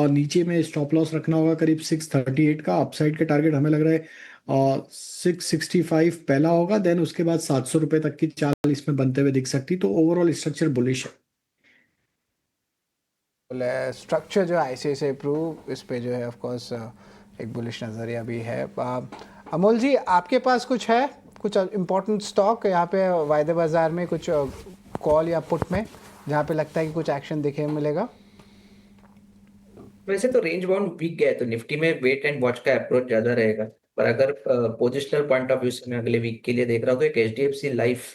नीचे में स्टॉप लॉस रखना होगा करीब 638 का। अपसाइड के टारगेट हमें लग रहा है 665 पहला होगा, देन उसके बाद 700 रुपए तक की चाल इसमें बनते हुए दिख सकती। तो ओवरऑल स्ट्रक्चर बुलिश है। स्ट्रक्चर जो आईसीआईसीआई प्रू, इस पे जो है ऑफ कोर्स एक बुलिश नज़रिया भी है। अमोल जी, आपके पास कुछ है, कुछ इंपॉर्टेंट स्टॉक यहाँ पे वायदे बाजार में, कुछ कॉल या पुट में जहाँ पे लगता है कि कुछ एक्शन दिखे मिलेगा? वैसे तो रेंज बाउंड वीक गया है, तो निफ्टी में वेट एंड वॉच का अप्रोच ज्यादा रहेगा। पर अगर पोजिशनल पॉइंट ऑफ व्यू से मैं अगले वीक के लिए देख रहा हूँ, तो एक एचडीएफसी लाइफ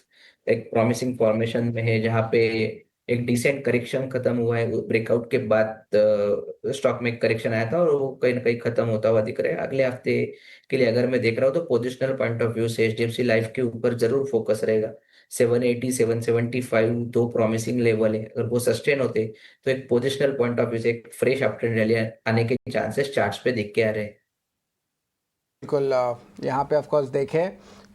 एक प्रॉमिसिंग फॉर्मेशन में है, जहाँ पे एक डिसेंट करेक्शन खत्म हुआ है। ब्रेकआउट के बाद स्टॉक में एक करेक्शन आया था और वो कहीं ना कहीं खत्म होता हुआ दिख रहा है। अगले हफ्ते के लिए अगर मैं देख रहा हूँ तो पोजिशनल पॉइंट ऑफ व्यू से एचडीएफसी लाइफ के ऊपर जरूर फोकस रहेगा। 780 775 दो प्रॉमिसिंग लेवल है, अगर वो सस्टेन होते तो एक पोजिशनल पॉइंट ऑफ व्यू से एक फ्रेश अपट्रेंड रैली आने के चांसेस चार्ट्स पे दिख के आ रहे हैं। बिल्कुल, यहाँ पे ऑफ कोर्स देखें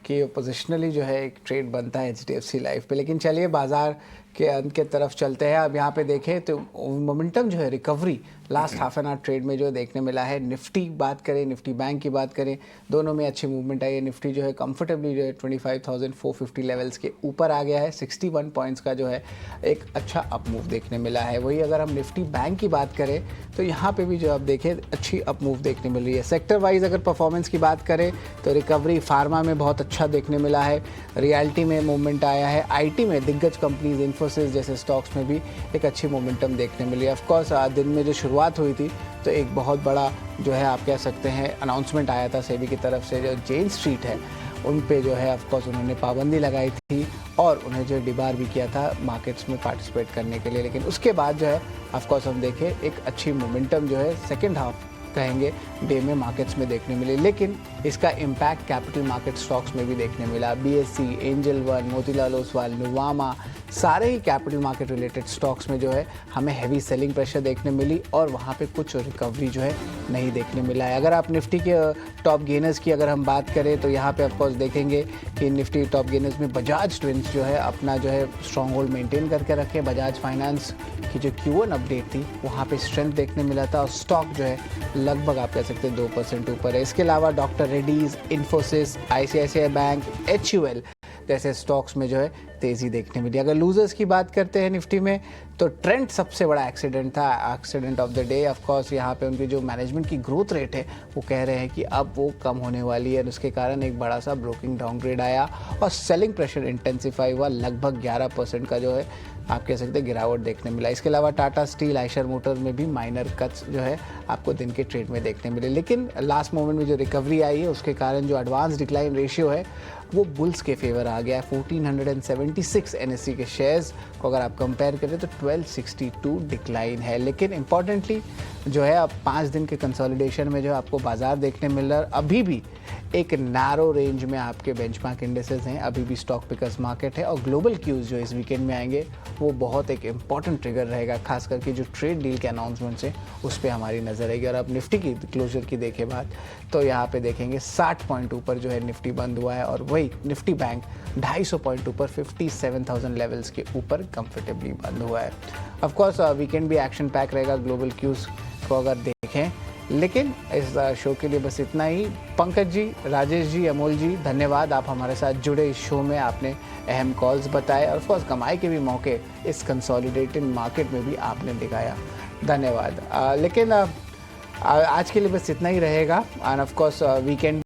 कि पोजिशनली जो है एक ट्रेड बनता है एचडीएफसी लाइफ पे। लेकिन चलिए बाजार के अंत के तरफ चलते हैं। अब यहाँ पे देखें तो मोमेंटम जो है recovery last half an hour trade में जो देखने मिला है। निफ्टी बात करें, निफ्टी बैंक की बात करें, दोनों में अच्छी मूवमेंट आई है। निफ्टी जो है कंफर्टेबली जो है 25,450 लेवल्स के ऊपर आ गया है। 61 पॉइंट्स का जो है एक अच्छा अप मूव देखने मिला है। वही अगर हम निफ्टी बैंक की बात करें तो यहाँ पे भी जो आप देखें अच्छी अप मूव देखने मिल रही है। सेक्टर वाइज अगर परफॉर्मेंस की बात करें तो रिकवरी फार्मा में बहुत अच्छा देखने मिला है, रियल्टी में मूवमेंट आया है, आईटी में दिग्गज कंपनीज इन्फोसिस जैसे स्टॉक्स में भी एक अच्छी मोमेंटम देखने मिली है। ऑफकोर्स दिन में जो शुरुआत हुई थी तो एक बहुत बड़ा जो है आप कह सकते हैं अनाउंसमेंट आया था सेबी की तरफ से, जो जेन स्ट्रीट है उन पे जो है ऑफकोर्स उन्होंने पाबंदी लगाई थी और उन्हें जो डिबार भी किया था मार्केट्स में पार्टिसिपेट करने के लिए। लेकिन उसके बाद जो है ऑफकोर्स हम देखें एक अच्छी मोमेंटम जो है सेकेंड हाफ कहेंगे डे में मार्केट्स में देखने मिली। लेकिन इसका इम्पैक्ट कैपिटल मार्केट स्टॉक्स में भी देखने मिला। BSc, angel one, Motilal Oswal, Nuvama, सारे ही कैपिटल मार्केट रिलेटेड स्टॉक्स में जो है हमें हैवी सेलिंग प्रेशर देखने मिली और वहाँ पे कुछ रिकवरी जो है नहीं देखने मिला है। अगर आप निफ्टी के टॉप गेनर्स की अगर हम बात करें तो यहाँ पे ऑफकोर्स देखेंगे कि निफ्टी टॉप गेनर्स में बजाज ट्विंस जो है अपना जो है स्ट्रॉन्ग होल्ड मेंटेन करके रखे। बजाज फाइनेंस की जो Q1 अपडेट थी वहाँ पे स्ट्रेंथ देखने मिला था और स्टॉक जो है लगभग आप कह सकते हैं 2% ऊपर है। इसके अलावा doctor Reddy's, Infosys, ICICI bank, HUL जैसे स्टॉक्स में जो है तेज़ी देखने मिली। अगर लूजर्स की बात करते हैं निफ्टी में तो ट्रेंड सबसे बड़ा एक्सीडेंट था, accident of the day. Of course यहाँ पे उनकी जो मैनेजमेंट की ग्रोथ रेट है वो कह रहे हैं कि अब वो कम होने वाली है, उसके कारण एक बड़ा सा ब्रोकिंग डाउनग्रेड आया और सेलिंग प्रेशर इंटेंसिफाई हुआ। लगभग 11% का जो है आप कह सकते हैं गिरावट देखने मिला। इसके अलावा टाटा स्टील, आयशर मोटर में भी माइनर कट्स जो है आपको दिन के ट्रेड में देखने मिले। लेकिन लास्ट मोमेंट में जो रिकवरी आई है उसके कारण जो एडवांस डिक्लाइन रेशियो है वो बुल्स के फेवर आ गया है। 1476 एनएससी के शेयर्स को अगर आप कंपेयर करें तो 1262 डिक्लाइन है। लेकिन इंपॉर्टेंटली जो है अब 5 दिन के कंसोलिडेशन में जो आपको बाजार देखने मिल रहा है, अभी भी एक नैरो रेंज में आपके बेंचमार्क इंडेसेस हैं, अभी भी स्टॉक पिकर्स मार्केट है और ग्लोबल क्यूज जो इस वीकेंड में आएंगे वो बहुत एक इंपॉर्टेंट ट्रिगर रहेगा, खास करके जो ट्रेड डील के अनाउंसमेंट्स हैं उस पर हमारी नज़र रहेगी। और अब निफ्टी की क्लोजर की देखें बात तो यहाँ पे देखेंगे 60 पॉइंट ऊपर जो है निफ्टी बंद हुआ है और वही निफ्टी बैंक 250 पॉइंट ऊपर 57,000 लेवल्स के ऊपर कंफर्टेबली बंद हुआ है। ऑफकोर्स वीकेंड भी एक्शन पैक रहेगा ग्लोबल क्यूज को अगर देखें। लेकिन इस शो के लिए बस इतना ही। पंकज जी, राजेश जी, अमोल जी, धन्यवाद, आप हमारे साथ जुड़े इस शो में, आपने अहम कॉल्स बताए और ऑफकोर्स कमाई के भी मौके इस कंसोलिडेटेड मार्केट में भी आपने दिखाया, धन्यवाद। लेकिन आज के लिए बस इतना ही रहेगा एंड ऑफकोर्स वीकेंड